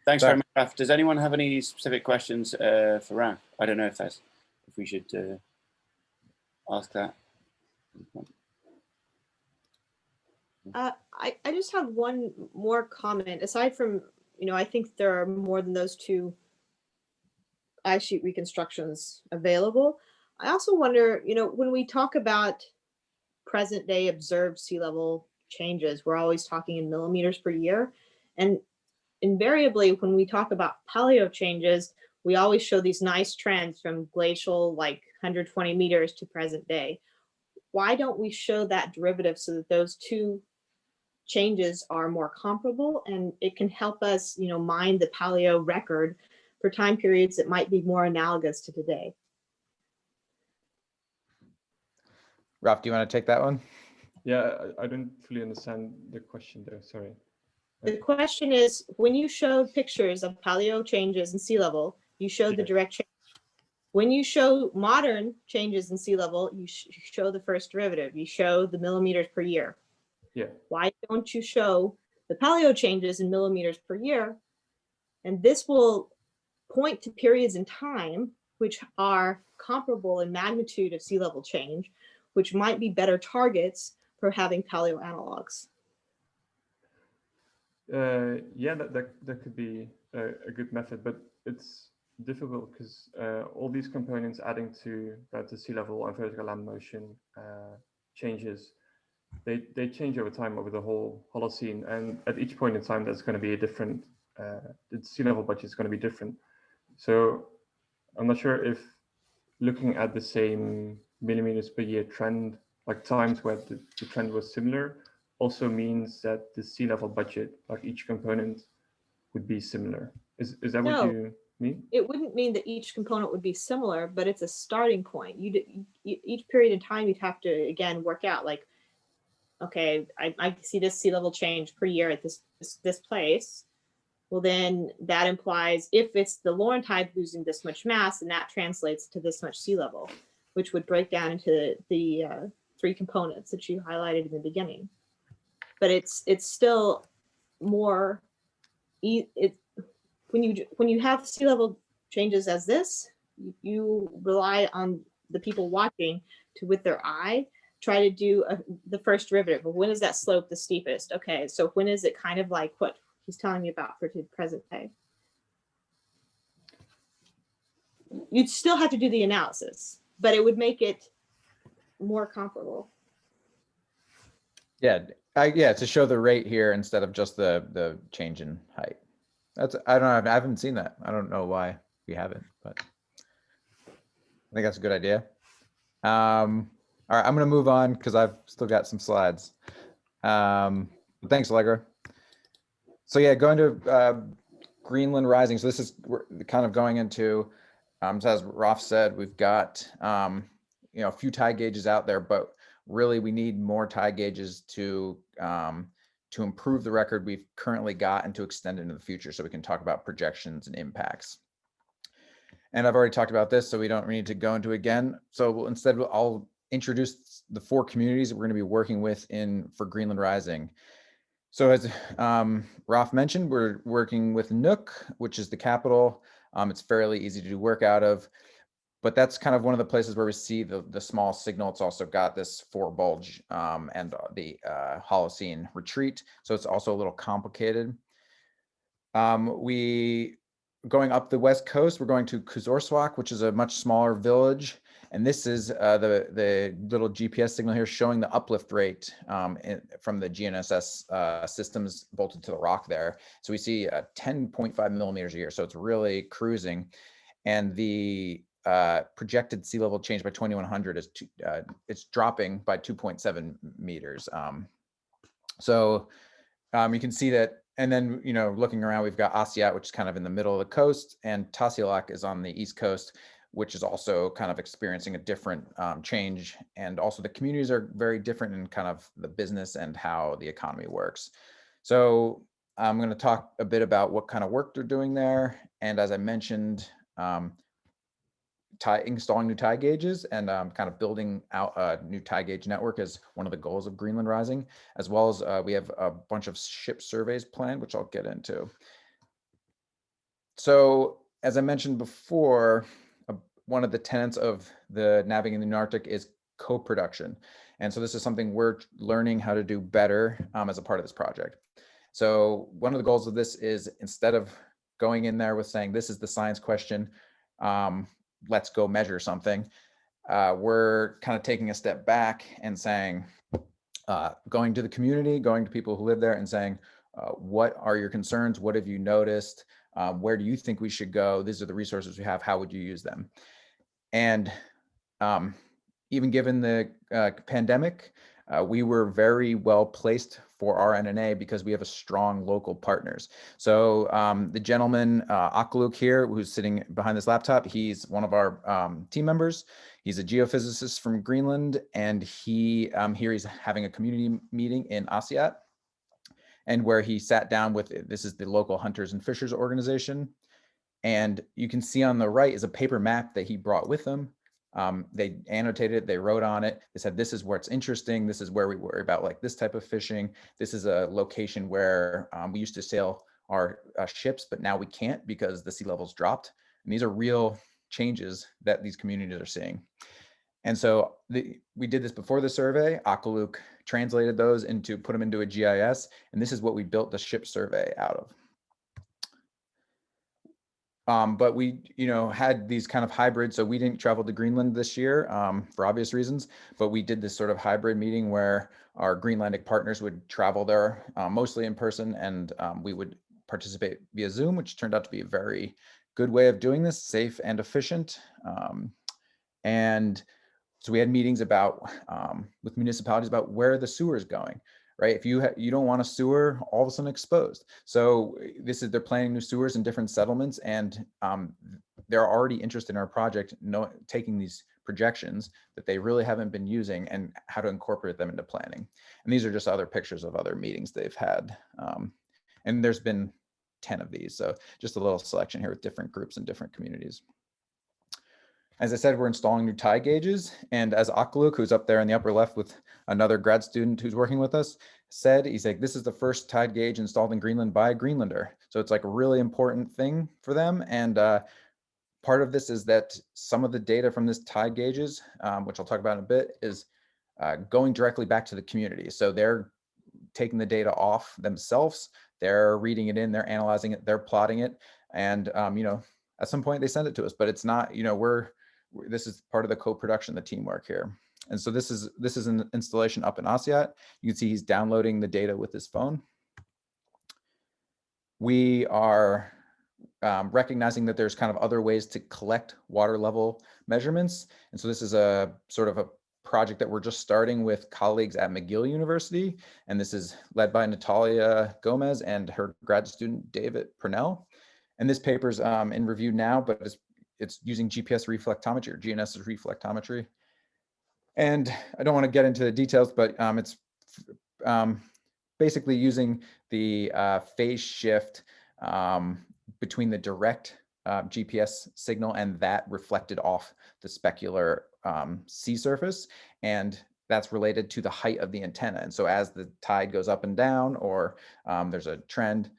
Thanks very much, Raf. Does anyone have any specific questions for Raf? I don't know if we should ask that. I just have one more comment. Aside from, I think there are more than those two ice sheet reconstructions available. I also wonder, when we talk about present day observed sea level changes, we're always talking in millimeters per year. And invariably, when we talk about paleo changes, we always show these nice trends from glacial, like 120 meters to present day. Why don't we show that derivative so that those two changes are more comparable, and it can help us, mine the paleo record for time periods that might be more analogous to today? Ralph, do you want to take that one? Yeah, I don't fully understand the question there, sorry. The question is, when you showed pictures of paleo changes in sea level, you showed the direct change. When you show modern changes in sea level, you show the first derivative. You show the millimeters per year. Yeah. Why don't you show the paleo changes in millimeters per year? And this will point to periods in time which are comparable in magnitude of sea level change, which might be better targets for having paleo analogs. Yeah, that could be a good method, but it's difficult because all these components adding to the sea level and vertical land motion changes, they change over time over the whole Holocene, and at each point in time there's going to be a different, the sea level budget is going to be different. So I'm not sure if looking at the same millimeters per year trend, like times where the trend was similar, also means that the sea level budget, like each component, would be similar. Is that what you mean? It wouldn't mean that each component would be similar, but it's a starting point. Each period in time, you'd have to, again, work out like, okay, I see this sea level change per year at this place. Well, then that implies if it's the Laurentide losing this much mass, then that translates to this much sea level, which would break down into the three components that you highlighted in the beginning. But it's still more, when you have sea level changes as this, you rely on the people watching to, with their eye, try to do the first derivative. Well, when is that slope the steepest? Okay, so when is it kind of like what he's telling me about for present day? You'd still have to do the analysis, but it would make it more comparable. Yeah, yeah, to show the rate here instead of just the change in height. That's, I don't know, I haven't seen that. I don't know why we haven't, but I think that's a good idea. All right, I'm going to move on because I've still got some slides. Thanks, Allegra. So yeah, going to Greenland rising. So this is we're kind of going into, so as Raf said, we've got a few tide gauges out there, but really we need more tide gauges to improve the record we've currently got and to extend into the future, so we can talk about projections and impacts. And I've already talked about this, so we don't need to go into it again. So instead, I'll introduce the 4 communities that we're going to be working with for Greenland Rising. So as Raf mentioned, we're working with Nuuk, which is the capital. It's fairly easy to do work out of, but that's kind of one of the places where we see the small signal. It's also got this forebulge and the Holocene retreat, so it's also a little complicated. Going up the west coast, we're going to Kuzorswak, which is a much smaller village. And this is the little GPS signal here showing the uplift rate from the GNSS systems bolted to the rock there. So we see 10.5 millimeters a year. So it's really cruising. And the projected sea level change by 2100 is it's dropping by 2.7 meters. So you can see that. And then, looking around, we've got Asiat, which is kind of in the middle of the coast, and Tasiilaq is on the east coast, which is also kind of experiencing a different change. And also the communities are very different in kind of the business and how the economy works. So I'm going to talk a bit about what kind of work they're doing there. And as I mentioned, installing new tide gauges and kind of building out a new tide gauge network is one of the goals of Greenland Rising, as well as we have a bunch of ship surveys planned, which I'll get into. So as I mentioned before, one of the tenets of the navigating the Arctic is co-production. And so this is something we're learning how to do better as a part of this project. So one of the goals of this is, instead of going in there with saying, this is the science question, let's go measure something, we're kind of taking a step back and saying, going to the community, going to people who live there and saying, what are your concerns? What have you noticed? Where do you think we should go? These are the resources we have. How would you use them? And even given the pandemic, we were very well placed for our NNA because we have a strong local partners. So the gentleman, Akaluk here, who's sitting behind this laptop, he's one of our team members. He's a geophysicist from Greenland, and he's having a community meeting in Asiat, and where he sat down with, this is the local hunters and fishers organization. And you can see on the right is a paper map that he brought with him. They annotated it, they wrote on it. They said, this is where it's interesting. This is where we worry about like this type of fishing. This is a location where we used to sail our ships, but now we can't because the sea levels dropped. And these are real changes that these communities are seeing. And so we did this before the survey. Akaluk translated those put them into a GIS. And this is what we built the ship survey out of. But we, had these kind of hybrids. So we didn't travel to Greenland this year for obvious reasons, but we did this sort of hybrid meeting where our Greenlandic partners would travel there, mostly in person, and we would participate via Zoom, which turned out to be a very good way of doing this, safe and efficient. And so we had meetings with municipalities about where the sewer is going. Right, if you don't want a sewer all of a sudden exposed. So they're planning new sewers in different settlements, and they're already interested in our project, taking these projections that they really haven't been using and how to incorporate them into planning. And these are just other pictures of other meetings they've had, and there's been 10 of these. So just a little selection here with different groups and different communities. As I said, we're installing new tide gauges, and as Akaluk, who's up there in the upper left with another grad student who's working with us, said, he's like, this is the first tide gauge installed in Greenland by a Greenlander. So it's like a really important thing for them. And part of this is that some of the data from this tide gauges, which I'll talk about in a bit, is going directly back to the community. So they're taking the data off themselves, they're reading it in, they're analyzing it, they're plotting it. And, at some point they send it to us, but it's not, this is part of the co-production, the teamwork here. And so this is an installation up in Asiat. You can see he's downloading the data with his phone. We are recognizing that there's kind of other ways to collect water level measurements. And so this is a sort of a project that we're just starting with colleagues at McGill University. And this is led by Natalia Gomez and her grad student, David Purnell. And this paper's in review now, but it's using GPS reflectometry or GNSS reflectometry. And I don't want to get into the details, but it's basically using the phase shift between the direct GPS signal and that reflected off the specular sea surface. And that's related to the height of the antenna. And so as the tide goes up and down, or there's a trend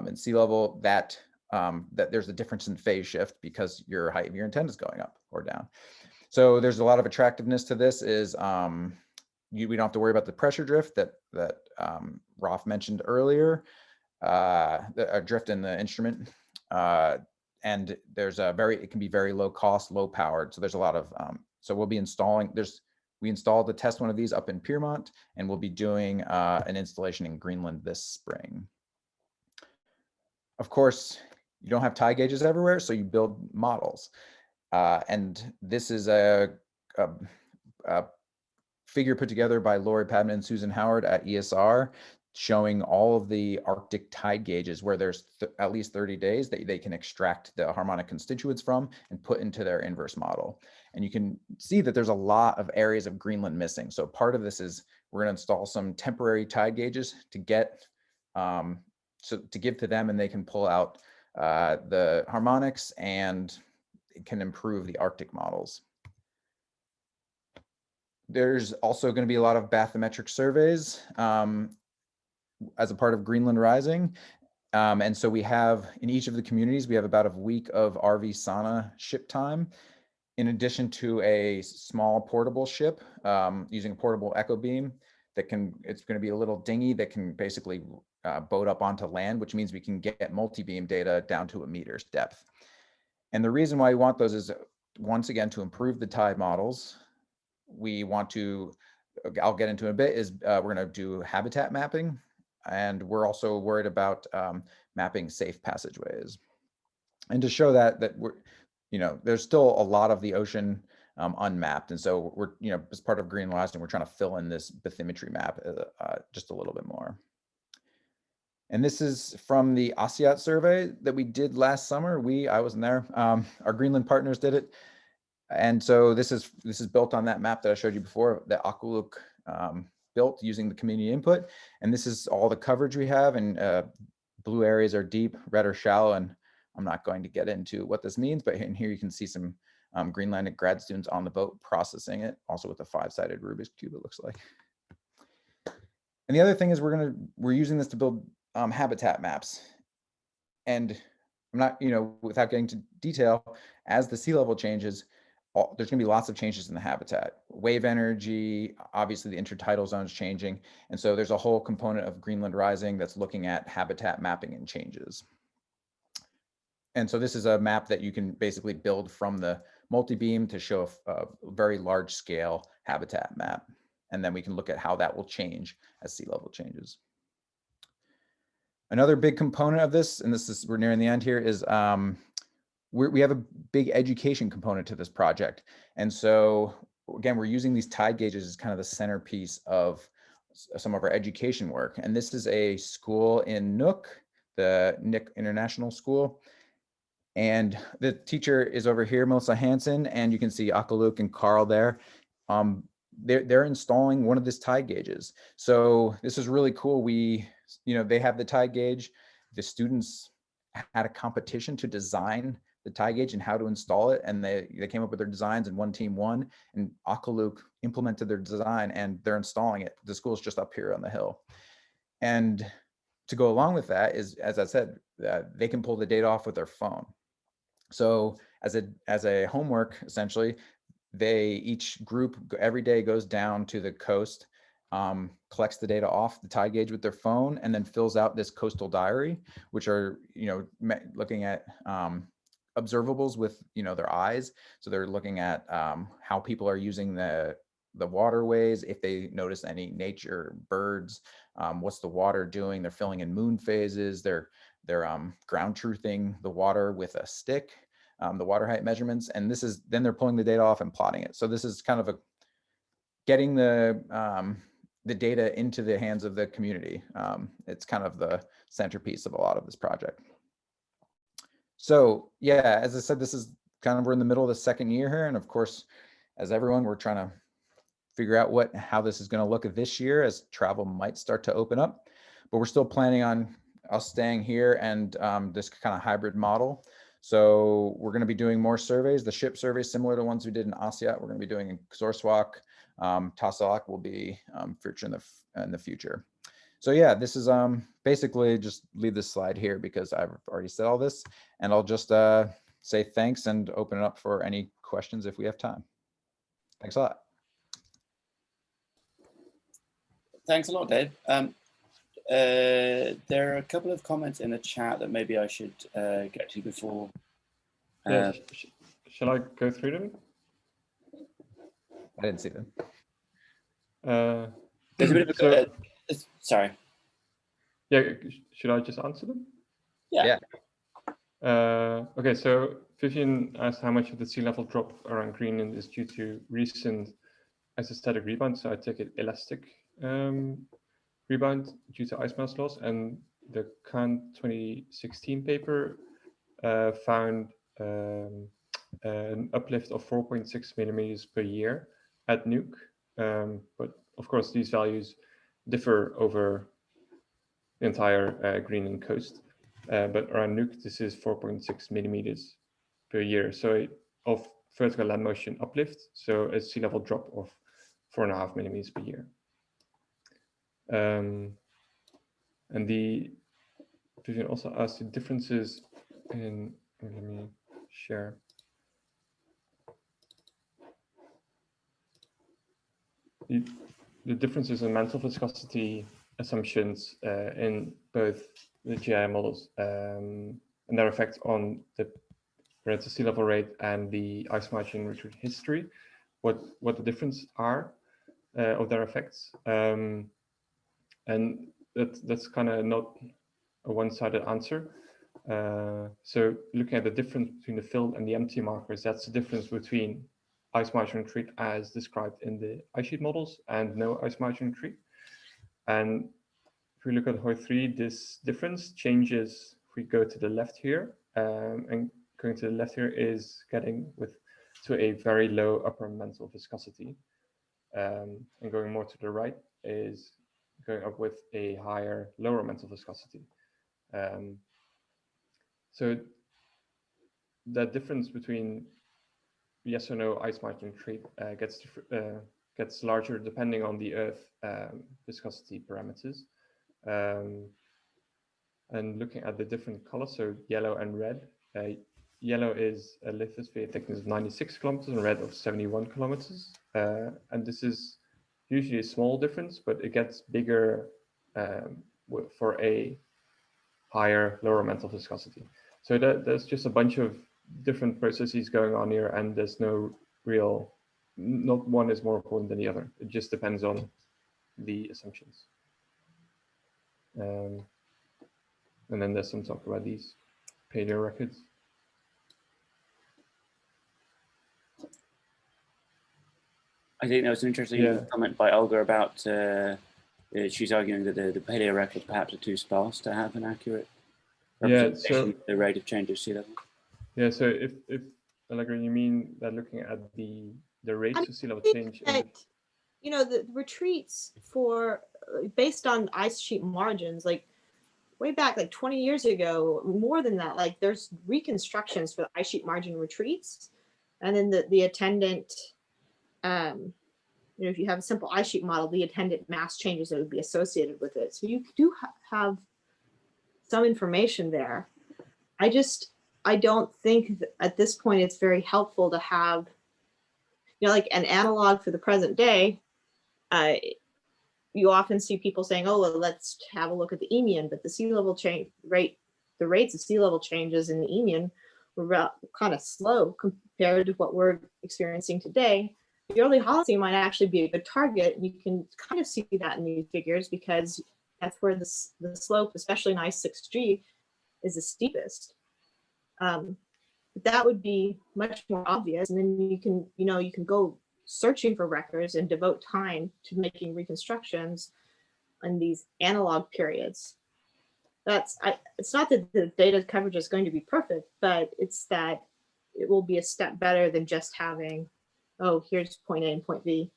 in sea level, that there's a difference in phase shift because your height of your antenna is going up or down. So there's a lot of attractiveness to this. Is we don't have to worry about the pressure drift that Rolf mentioned earlier, the drift in the instrument. And there's it can be very low cost, low powered. So there's a lot of, so we'll be installing, we installed the test one of these up in Piermont, and we'll be doing an installation in Greenland this spring. Of course, you don't have tide gauges everywhere, so you build models. And this is a figure put together by Lori Padman and Susan Howard at ESR, showing all of the Arctic tide gauges where there's at least 30 days that they can extract the harmonic constituents from and put into their inverse model. And you can see that there's a lot of areas of Greenland missing. So part of this is we're going to install some temporary tide gauges to get to give to them, and they can pull out the harmonics and it can improve the Arctic models. There's also going to be a lot of bathymetric surveys as a part of Greenland Rising. And so we have, in each of the communities, we have about a week of RV sauna ship time, in addition to a small portable ship using a portable echo beam that it's going to be a little dinghy that can basically boat up onto land, which means we can get multi-beam data down to a meter's depth. And the reason why we want those is, once again, to improve the tide models. We want to, I'll get into in a bit, is we're going to do habitat mapping. And we're also worried about mapping safe passageways. And to show that we're, there's still a lot of the ocean unmapped. And so we're, as part of Greenland Rising, we're trying to fill in this bathymetry map just a little bit more. And this is from the Ossiat survey that we did last summer. I wasn't there. Our Greenland partners did it. And so this is built on that map that I showed you before, that Aqualuk built using the community input. And this is all the coverage we have, and blue areas are deep, red are shallow. And I'm not going to get into what this means, but in here you can see some Greenlandic grad students on the boat processing it, also with a 5-sided Rubik's Cube, it looks like. And the other thing is we're using this to build habitat maps. And I'm not, without getting into detail, as the sea level changes, there's going to be lots of changes in the habitat. Wave energy, obviously the intertidal zone is changing. And so there's a whole component of Greenland Rising that's looking at habitat mapping and changes. And so this is a map that you can basically build from the multi-beam to show a very large scale habitat map. And then we can look at how that will change as sea level changes. Another big component of this, and we're nearing the end here, is we have a big education component to this project. And so again, we're using these tide gauges as kind of the centerpiece of some of our education work. And this is a school in Nuuk, the Nuuk International School. And the teacher is over here, Melissa Hansen, and you can see Aqualuk and Carl there. They're installing one of these tide gauges. So this is really cool. They have the tide gauge. The students had a competition to design the tide gauge and how to install it, and they came up with their designs, and one team won, and Aqualuk implemented their design and they're installing it. The school's just up here on the hill. And to go along with that is, as I said, they can pull the data off with their phone. So as a homework, essentially, each group every day goes down to the coast, collects the data off the tide gauge with their phone, and then fills out this coastal diary, which are, looking at observables with, their eyes. So they're looking at how people are using the waterways, if they notice any nature, birds, what's the water doing. They're filling in moon phases. They're ground truthing the water with a stick, the water height measurements. And then they're pulling the data off and plotting it. So this is kind of getting the data into the hands of the community. It's kind of the centerpiece of a lot of this project. So yeah, as I said, this is kind of, we're in the middle of the second year here. And of course, as everyone, we're trying to figure out how this is going to look this year as travel might start to open up, but we're still planning on us staying here and this kind of hybrid model. So we're going to be doing more surveys, the ship surveys similar to ones we did in Asiat. We're going to be doing in Sorswak. Tassalak will be featured in the future. So yeah, this is basically just leave this slide here because I've already said all this, and I'll just say thanks and open it up for any questions if we have time. Thanks a lot. Thanks a lot, Dave. There are a couple of comments in the chat that maybe I should get to before. Shall I go through them? I didn't see them. There's a bit of a, sorry. Yeah, should I just answer them? Yeah. Okay, so Vivian asked how much of the sea level drop around Greenland is due to recent isostatic rebound. So I take it elastic rebound due to ice mass loss. And the Kant 2016 paper found an uplift of 4.6 millimeters per year at Nuuk. But of course, these values differ over the entire Greenland coast. But around Nuuk, this is 4.6 millimeters per year. So of vertical land motion uplift, so a sea level drop of 4.5 millimeters per year. And Vivian also asked the differences in, let me share. The differences in mantle viscosity assumptions in both the GIA models and their effect on the relative sea level rate and the ice margin retreat history, what the differences are of their effects. And that's kind of not a one-sided answer. So looking at the difference between the filled and the empty markers, that's the difference between ice margin retreat as described in the ice sheet models and no ice margin retreat. And if we look at Huy3, this difference changes if we go to the left here, and going to the left here is getting to a very low upper mantle viscosity, and going more to the right is going up with a higher lower mantle viscosity. So that difference between yes or no ice margin retreat gets larger depending on the Earth viscosity parameters. And looking at the different colors, so yellow and red, yellow is a lithosphere thickness of 96 kilometers and red of 71 kilometers. And this is usually a small difference, but it gets bigger for a higher lower mantle viscosity. So there's just a bunch of different processes going on here, and there's no real, not one is more important than the other. It just depends on the assumptions. And then there's some talk about these paleo records. I think there was an interesting comment by Olga about she's arguing that the paleo records perhaps are too sparse to have an accurate representation of the rate of change of sea level. Yeah, so if Allegra, you mean that looking at the rates of sea level change? You know, the retreats for based on ice sheet margins, like way back like 20 years ago, more than that, like there's reconstructions for the ice sheet margin retreats, and then the attendant, you know, if you have a simple ice sheet model, the attendant mass changes that would be associated with it. So you do have some information there. I don't think that at this point it's very helpful to have, you know, like an analog for the present day. You often see people saying, oh, well, let's have a look at the Eemian, but the sea level change rate, the rates of sea level changes in the Eemian were kind of slow compared to what we're experiencing today. The early Holocene might actually be a good target. And you can kind of see that in these figures because that's where the slope, especially in ICE6G, is the steepest. That would be much more obvious. And then you can, you know, you can go searching for records and devote time to making reconstructions in these analog periods. It's not that the data coverage is going to be perfect, but it's that it will be a step better than just having, oh, here's point A and point B.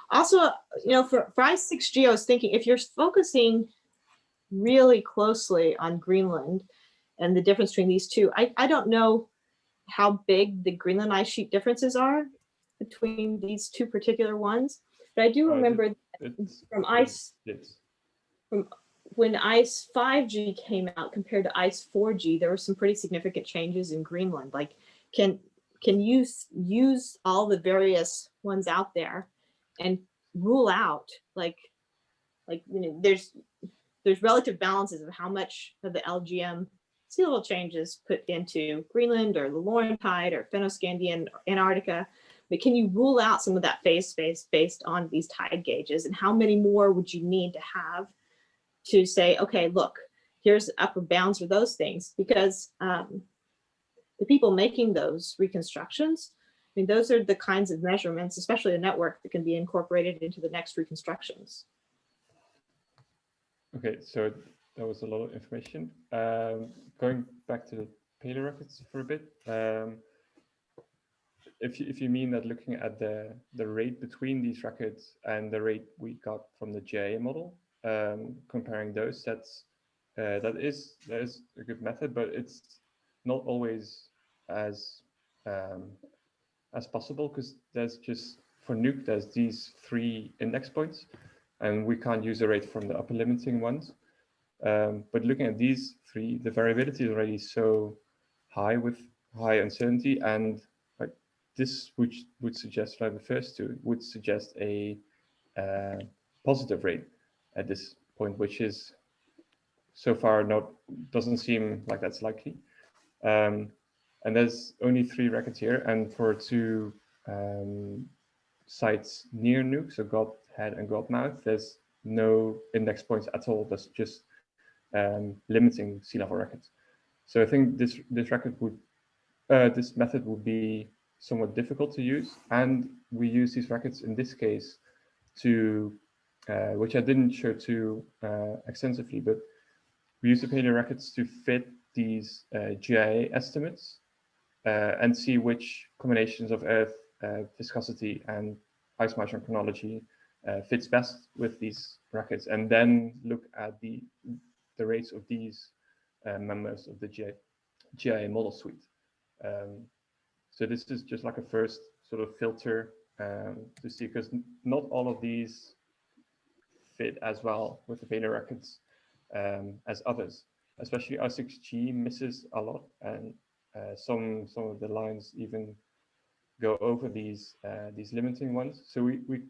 Also, you know, for ICE6G, I was thinking if you're focusing really closely on Greenland and the difference between these two, I don't know how big the Greenland ice sheet differences are between these two particular ones, but I do remember from when ICE5G came out compared to ICE4G, there were some pretty significant changes in Greenland. Like, can you use all the various ones out there and rule out like you know, there's relative balances of how much of the LGM sea level changes put into Greenland or the Laurentide or Fennoscandian or Antarctica, but can you rule out some of that phase space based on these tide gauges, and how many more would you need to have to say, okay, look, here's upper bounds for those things? Because the people making those reconstructions, I mean, those are the kinds of measurements, especially a network, that can be incorporated into the next reconstructions. Okay, so that was a lot of information. Going back to the Paleo records for a bit, if you mean that looking at the rate between these records and the rate we got from the GIA model, comparing those, that is a good method, but it's not always as possible, because there's just, for Nuuk, there's these 3 index points, and we can't use the rate from the upper limiting ones. But looking at these 3, the variability is already so high with high uncertainty, and like this, which would suggest, like the first 2, would suggest a positive rate at this point, which is so far doesn't seem like that's likely. And there's only 3 records here, and for 2 sites near Nuuk, so Godhead and Godmouth, there's no index points at all. That's just limiting sea level records. So I think this method would be somewhat difficult to use, and we use these records in this case to, which I didn't show too extensively, but we use the Paleo records to fit these GIA estimates and see which combinations of Earth viscosity and ice margin chronology fits best with these records, and then look at the rates of these members of the GIA model suite. So this is just like a first sort of filter to see, because not all of these fit as well with the Paleo records as others. Especially ICE6G misses a lot, and some of the lines even go over these limiting ones. So we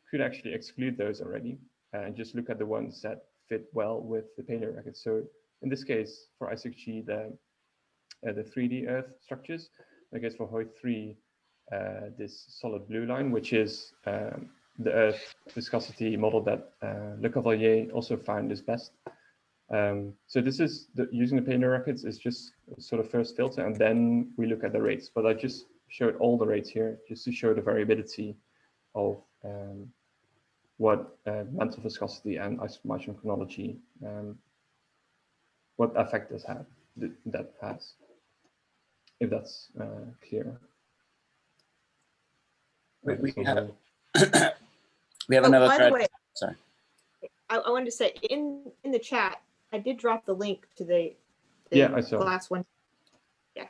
could actually exclude those already and just look at the ones that fit well with the Paleo records. So in this case, for ICE6G, the 3D Earth structures. I guess for Huy3, this solid blue line, which is the Earth viscosity model that Le Cavalier also found is best. So this is using the Paleo records is just sort of first filter, and then we look at the rates. But I just showed all the rates here just to show the variability of what mantle viscosity and ice margin chronology, what effect that has, if that's clear. We have another thread. By the way, sorry. I wanted to say in the chat, I did drop the link to the I saw. last one. Yeah.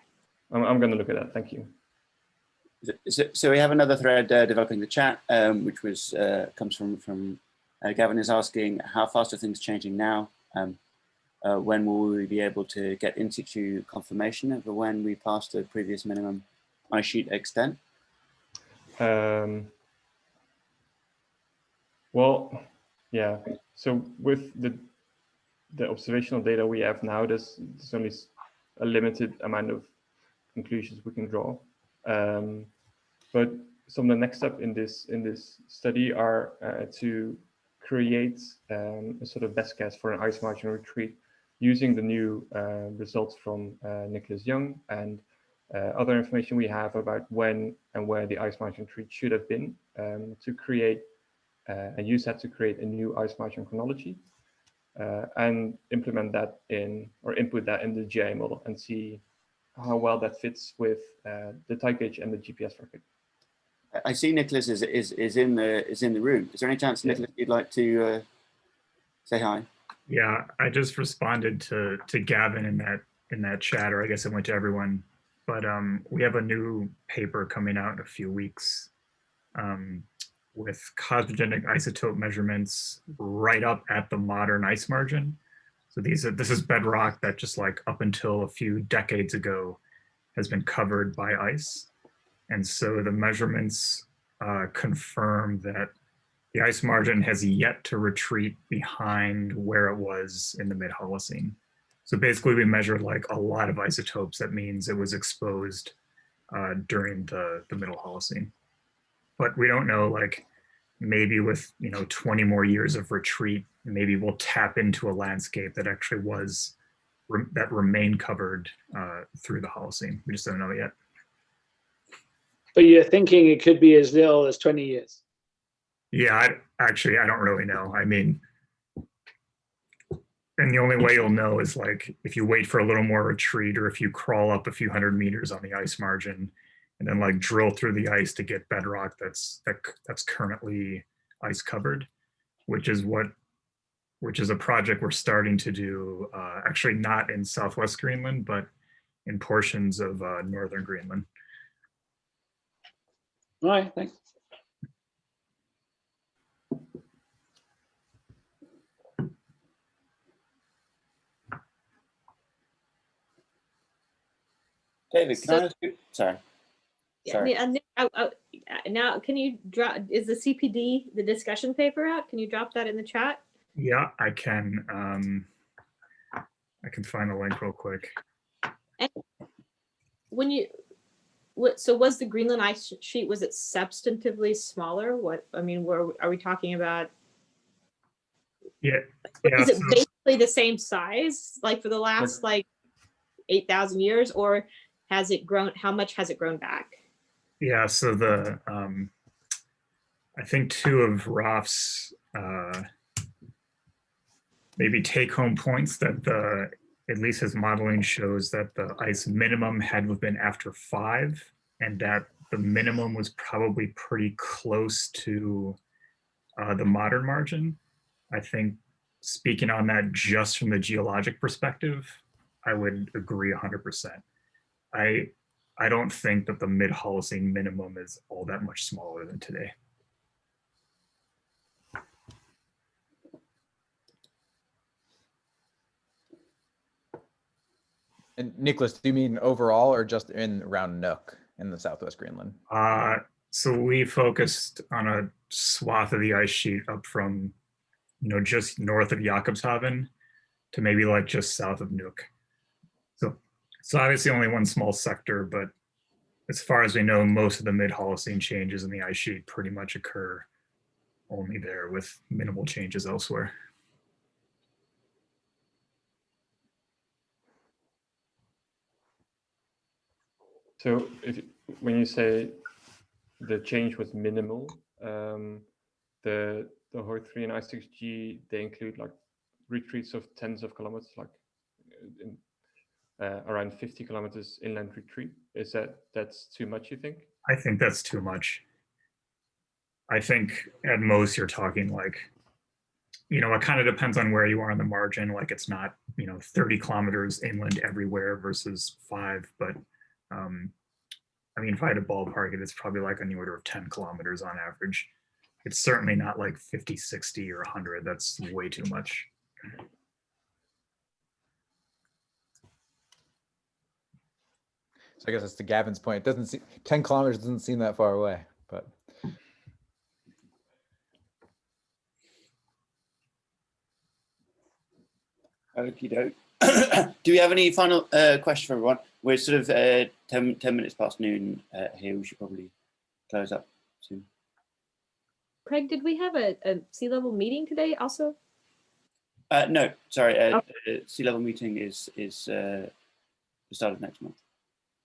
I'm going to look at that. Thank you. So we have another thread developing the chat, which was comes from Gavin is asking, how fast are things changing now? When will we be able to get in situ confirmation of when we passed the previous minimum ice sheet extent? Well, yeah. So with the observational data we have now, there's only a limited amount of conclusions we can draw. But some of the next step in this study are to create a sort of best guess for an ice margin retreat using the new results from Nicholas Young and other information we have about when and where the ice margin retreat should have been, to create and use that to create a new ice margin chronology, and implement that in, or input that in the GIA model and see how well that fits with the tide gauge and the GPS record. I see Nicholas is in the room. Is there any chance, Nicholas, you'd like to say hi? Yeah, I just responded to Gavin in that chat, or I guess it went to everyone. But we have a new paper coming out in a few weeks with cosmogenic isotope measurements right up at the modern ice margin. So this is bedrock that just like up until a few decades ago has been covered by ice. And so the measurements confirm that the ice margin has yet to retreat behind where it was in the mid-Holocene. So basically we measured like a lot of isotopes. That means it was exposed during the middle Holocene. But we don't know, like maybe with 20 more years of retreat, maybe we'll tap into a landscape that actually was, that remained covered through the Holocene. We just don't know yet. But you're thinking it could be as little as 20 years? Yeah, I don't really know. I mean, and the only way you'll know is like if you wait for a little more retreat, or if you crawl up a few hundred meters on the ice margin and then like drill through the ice to get bedrock that's currently ice covered, which is a project we're starting to do, actually not in Southwest Greenland, but in portions of Northern Greenland. All right, thanks. David, can I ask you? Sorry. Now, can you drop, is the CPD, the discussion paper out? Can you drop that in the chat? Yeah, I can. I can find the link real quick. And when you, so was the Greenland ice sheet, was it substantively smaller? Are we talking about? Yeah. Is it basically the same size, like for the last like 8,000 years, or has it grown? How much has it grown back? Yeah, so the I think two of Raf's maybe take-home points that at least his modeling shows that the ice minimum had to have been after 5, and that the minimum was probably pretty close to the modern margin. I think speaking on that just from the geologic perspective, I would agree 100%. I don't think that the mid-Holocene minimum is all that much smaller than today. And Nicholas, do you mean overall or just in around Nuuk in the Southwest Greenland? So we focused on a swath of the ice sheet up from, just north of Jakobshavn to maybe like just south of Nuuk. So obviously only one small sector, but as far as we know, most of the mid-Holocene changes in the ice sheet pretty much occur only there, with minimal changes elsewhere. So when you say the change was minimal, the Huy3 and ICE6G, they include like retreats of tens of kilometers, like around 50 kilometers inland retreat. That's too much, you think? I think that's too much. I think at most you're talking like, it kind of depends on where you are on the margin. Like it's not, 30 kilometers inland everywhere versus 5, but I mean, if I had to ballpark it, it's probably like on the order of 10 kilometers on average. It's certainly not like 50, 60 or 100. That's way too much. So I guess it's to Gavin's point. It doesn't seem 10 kilometers doesn't seem that far away, but. Okie doke. Do we have any final question for everyone? We're sort of 10 minutes past noon here. We should probably close up soon. Craig, did we have a sea level meeting today also? No, sorry. Okay. Sea level meeting is the start of next month.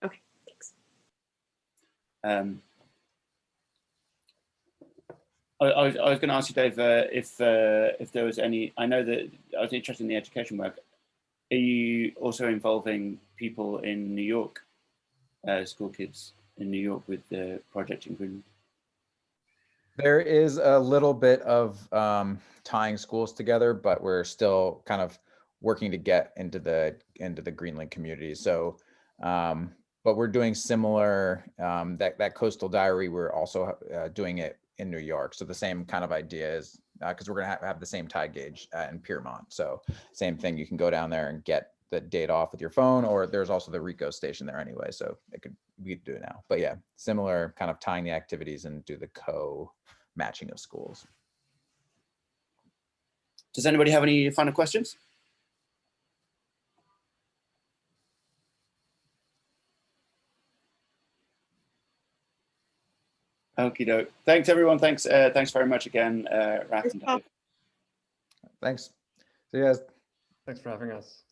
Okay. I was going to ask you, Dave, if there was any. I know that I was interested in the education work. Are you also involving people in New York, school kids in New York with the project in Greenland? There is a little bit of tying schools together, but we're still kind of working to get into the Greenland community. So, but we're doing similar, that coastal diary, we're also doing it in New York. So the same kind of idea is, because we're gonna have the same tide gauge in Piermont. So same thing, you can go down there and get the data off with your phone, or there's also the RICO station there anyway. So we could do it now. But yeah, similar kind of tying the activities and do the matching of schools. Does anybody have any final questions? Okie doke. Thanks everyone. Thanks very much again, Raf and Dave. Thanks. See you guys. Thanks for having us.